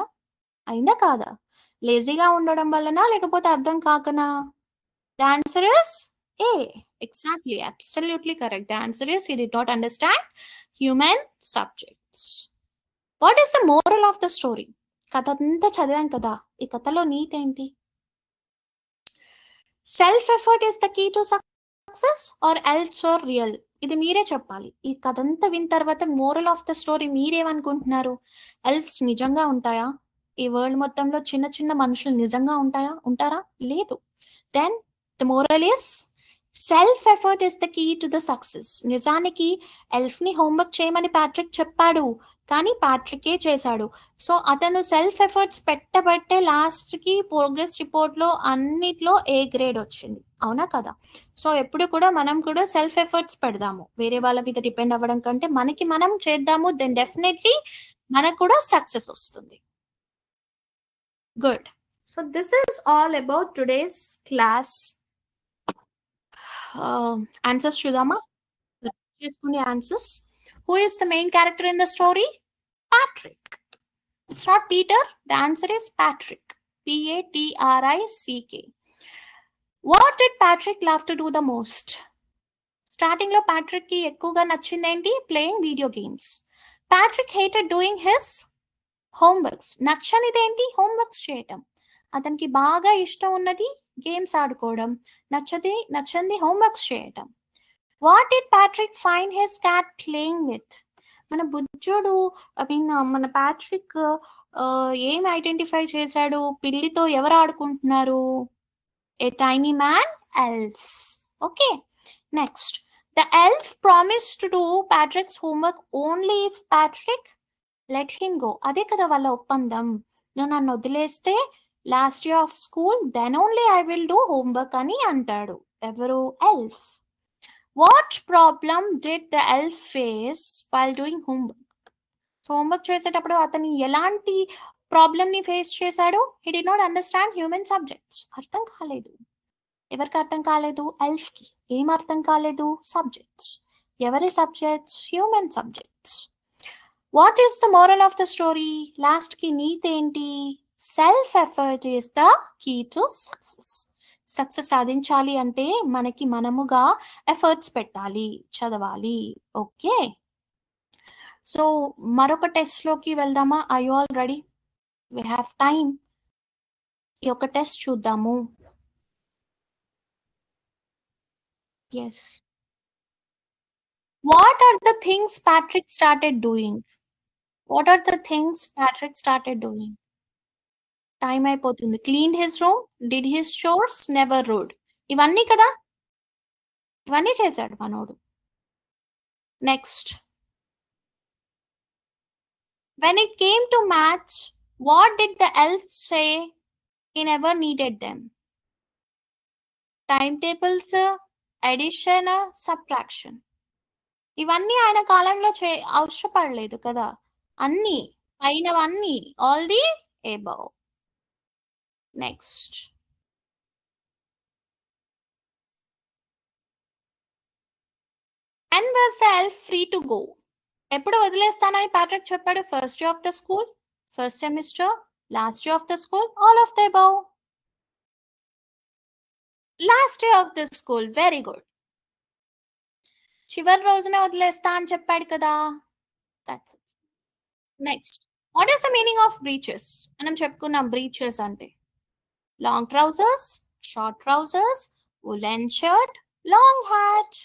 అయిందా కాదా? లేజీగా ఉండడం వల్లనా లేకపోతే అర్థం కాకనా? The answer is A. Exactly, absolutely correct. The answer is he did not understand human subjects. What is the moral of the story? కథ అంతా చదివాం కదా, ఈ కథలో నీతి ఏంటి? Self effort is the key to success or else or real? ఇది మీరే చెప్పాలి. ఈ కథ అంతా విన్న తర్వాత మోరల్ ఆఫ్ ద స్టోరీ మీరేమనుకుంటున్నారు? ఎల్ఫ్స్ నిజంగా ఉంటాయా? ఈ వరల్డ్ మొత్తంలో చిన్న చిన్న మనుషులు నిజంగా ఉంటారా? లేదు. Then the moral is self effort is the key to the success. నిజానికి ఎల్ఫ్ని హోంవర్క్ చేయమని ప్యాట్రిక్ చెప్పాడు, కానీ ప్యాట్రికే చేశాడు. సో అతను సెల్ఫ్ ఎఫర్ట్స్ పెట్టబట్టే లాస్ట్కి ప్రోగ్రెస్ రిపోర్ట్లో అన్నిట్లో ఏ గ్రేడ్ వచ్చింది, అవునా కదా? సో ఎప్పుడు కూడా మనం కూడా సెల్ఫ్ ఎఫర్ట్స్ పెడదాము, వేరే వాళ్ళ మీద డిపెండ్ అవ్వడం కంటే మనకి మనం చేద్దాము, దెన్ డెఫినెట్లీ మనకు కూడా సక్సెస్ వస్తుంది. Good. So this is all about today's class. Answers చూద్దామా? చేసుకునే answers. Who is the main character in the story? Patrick. It's not Peter. The answer is Patrick. Patrick. What did Patrick love to do the most? Starting lo Patrick ki ekkuva nachindenti playing video games. Patrick hated doing his homeworks. Nachanidi enti homeworks cheyatam. అతనికి బాగా ఇష్టం ఉన్నది games ఆడుకోవడం, నచ్చంది homeworks చేయటం. What did Patrick find his cat playing with? మన బుజ్జుడు మన Patrick ఏం identify చేశాడు? పిల్లితో ఎవరు ఆడుకుంటున్నారు? A tiny man, elf. Okay, next. The elf promise to do Patrick's homework only if Patrick let him go. అదే కదా వాళ్ళ ఒప్పందం. నువ్వు నన్ను వదిలేస్తే last day of school, then only I will do homework అని అంటాడు. ఎవరు? Elf. What problem did the elf face while doing homework? So homework చేసేటప్పుడు అతను ఎలాంటి ప్రాబ్లమ్ని ఫేస్ చేశాడు? He did not understand human subjects. అర్థం కాలేదు. ఎవరికి అర్థం కాలేదు? ఎల్ఫ్కి. ఏం అర్థం కాలేదు? సబ్జెక్ట్స్. ఎవరి subjects? Human subjects. What is the moral of the story? లాస్ట్కి నీతి ఏంటి? Self effort is the key to success. Success సాధించాలి అంటే మనకి మనముగా ఎఫర్ట్స్ పెట్టాలి, చదవాలి. ఓకే, సో మరొక టెస్ట్లోకి వెళ్దామా? I you all ready? We have time. ఈ ఒక టెస్ట్ చూద్దాము. Yes. What are the things Patrick started doing? What are the things Patrick started doing? Time అయిపోతుంది. Clean his room, did his chores, never rude. ఇవన్నీ కదా, ఇవన్నీ చేశాడు మనోడు. Next. When it came to maths, what did the elf say he never needed them? Timetables, addition, subtraction. ఇవన్నీ ఆయన కాలంలో అవసరపడలేదు కదా. అన్నీ అయినవన్నీ, all the above. Next. When was the elf free to go? ఎప్పుడు వదిలేస్తానని ప్యాట్రిక్ చెప్పాడు? First day of the school, first semester, last day of the school, all of the above. Last day of the school. Very good. చివరి రోజునే వదిలేస్తా అని చెప్పాడు కదా. That's it. Next. What is the meaning of breeches? మనం చెప్పుకున్నాం breeches అంటే long trousers, short trousers, woollen shirt, long hat.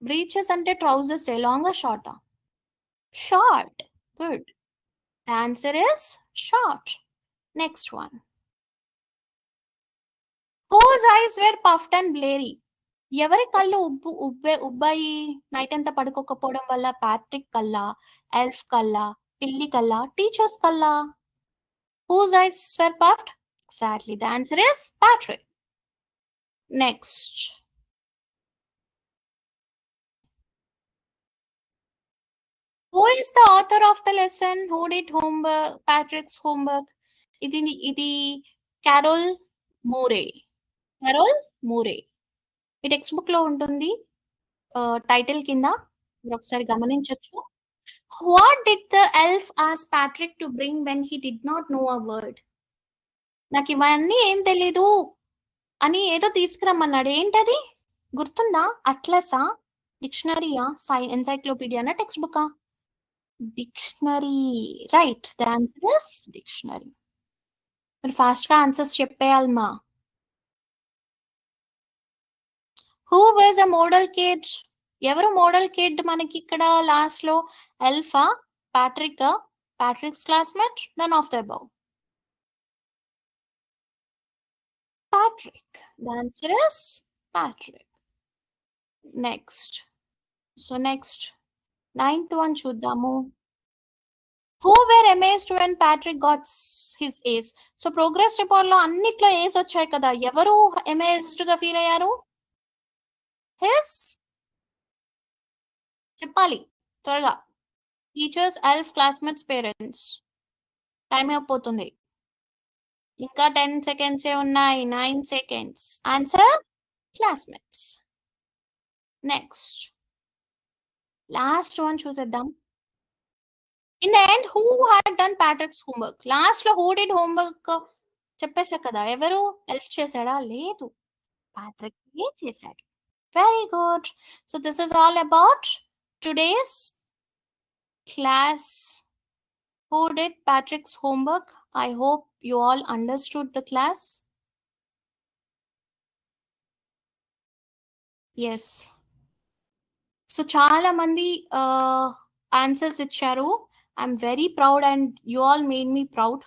Breaches అంటే ట్రౌజర్స్ లాంగా షార్టా? Short. Good. The answer is short. Next one. Whose eyes were puffed and blurry? ఎవరి కళ్ళు Ubbayi night అంతా పడుకోకపోవడం వల్ల? ప్యాట్రిక్ కల్లా, ఎల్ఫ్ కల్లా, పిల్లి కల్లా, టీచర్స్ కల్లా? Whose eyes were puffed? Exactly. The answer is Patrick. Next. Who is the author of the lesson? Who did homework? Patrick's homework. ఇది Carol Moore. Carol Moore. ఈ టెక్స్ట్ బుక్ లో ఉంటుంది, title కింద మీరు ఒకసారి గమనించవచ్చు. What did the elf ask Patrick to bring when he did not know a word? నాకు ఇవన్నీ ఏం తెలీదు అని ఏదో తీసుకురమ్మన్నాడు. ఏంటది గుర్తుందా? అట్లసా, డిక్షనరీయా, ఎన్సైక్లోపీడియానా, టెక్స్ట్ బుక్కా? Dictionary. Right. The answer is dictionary. మీరు ఫాస్ట్ గా ఆన్సర్స్ చెప్పేయాలమ్మా. Who was a model kid? ఎవరు మోడల్ కిడ్ మనకి ఇక్కడ లాస్ట్ లో? ఎల్ఫా, Patrick, Patrick's classmate, none of the above. Patrick. The answer is Patrick. Next. So next, ninth one చూద్దాము. Who were amazed when Patrick got his A's? So progress report లో అన్నిట్లో A's వచ్చాయి కదా, ఎవరు అమేజ్డ్ గా feel అయ్యారు? His, చెప్పాలి త్వరగా. Teachers, elf, classmates, parents. Time అయిపోతుంది, ఇంకా 10 seconds ఉన్నాయి. 9 seconds. Answer classmates. Next, last one చూసేద్దాం. In the end, who had done Patrick's homework? Last లో who did homework చెప్పేసా కదా, ఎవరు? ఎల్ఫ్ చేశాడా? లేదు, Patrick చేశాడు. Very good. So this is all about today's class. Who did Patrick's homework? I hope you all understood the class. Yes. So చాలా మంది answers ఇచ్చారు. I'm very proud and you all made me proud.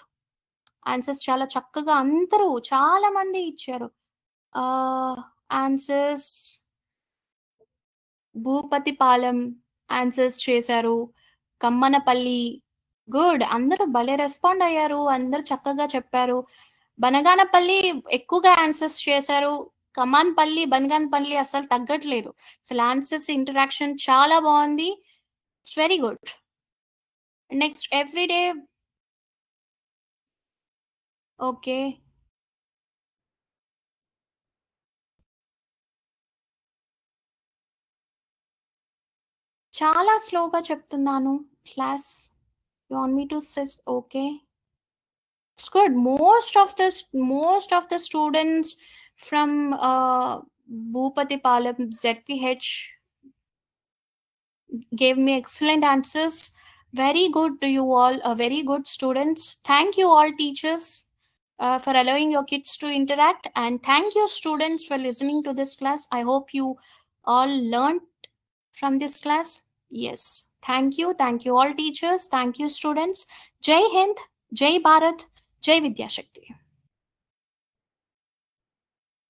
Answers చాలా చక్కగా అందరూ చాలా మంది ఇచ్చారు answers. Bhupathipalem answers చేశారు, కమ్మనపల్లి, గుడ్, అందరూ భలే రెస్పాండ్ అయ్యారు, అందరూ చక్కగా చెప్పారు. బనగానపల్లి ఎక్కువగా ఆన్సర్స్ చేశారు, బనగానపల్లి అసలు తగ్గట్లేదు. అసలు ఆన్సర్స్ ఇంటరాక్షన్ చాలా బాగుంది. It's very good. Next, everyday. Okay, చాలా స్లోగా చెప్తున్నాను class. You want me to says? Okay, it's good. most of the students from Bhupatipalam ZPH gave me excellent answers. Very good to you all, very good students. Thank you all teachers for allowing your kids to interact, and thank you students for listening to this class. I hope you all learned from this class. Yes, thank you all teachers, thank you students. Jai Hind, Jai Bharat, Jai Vidya Shakti.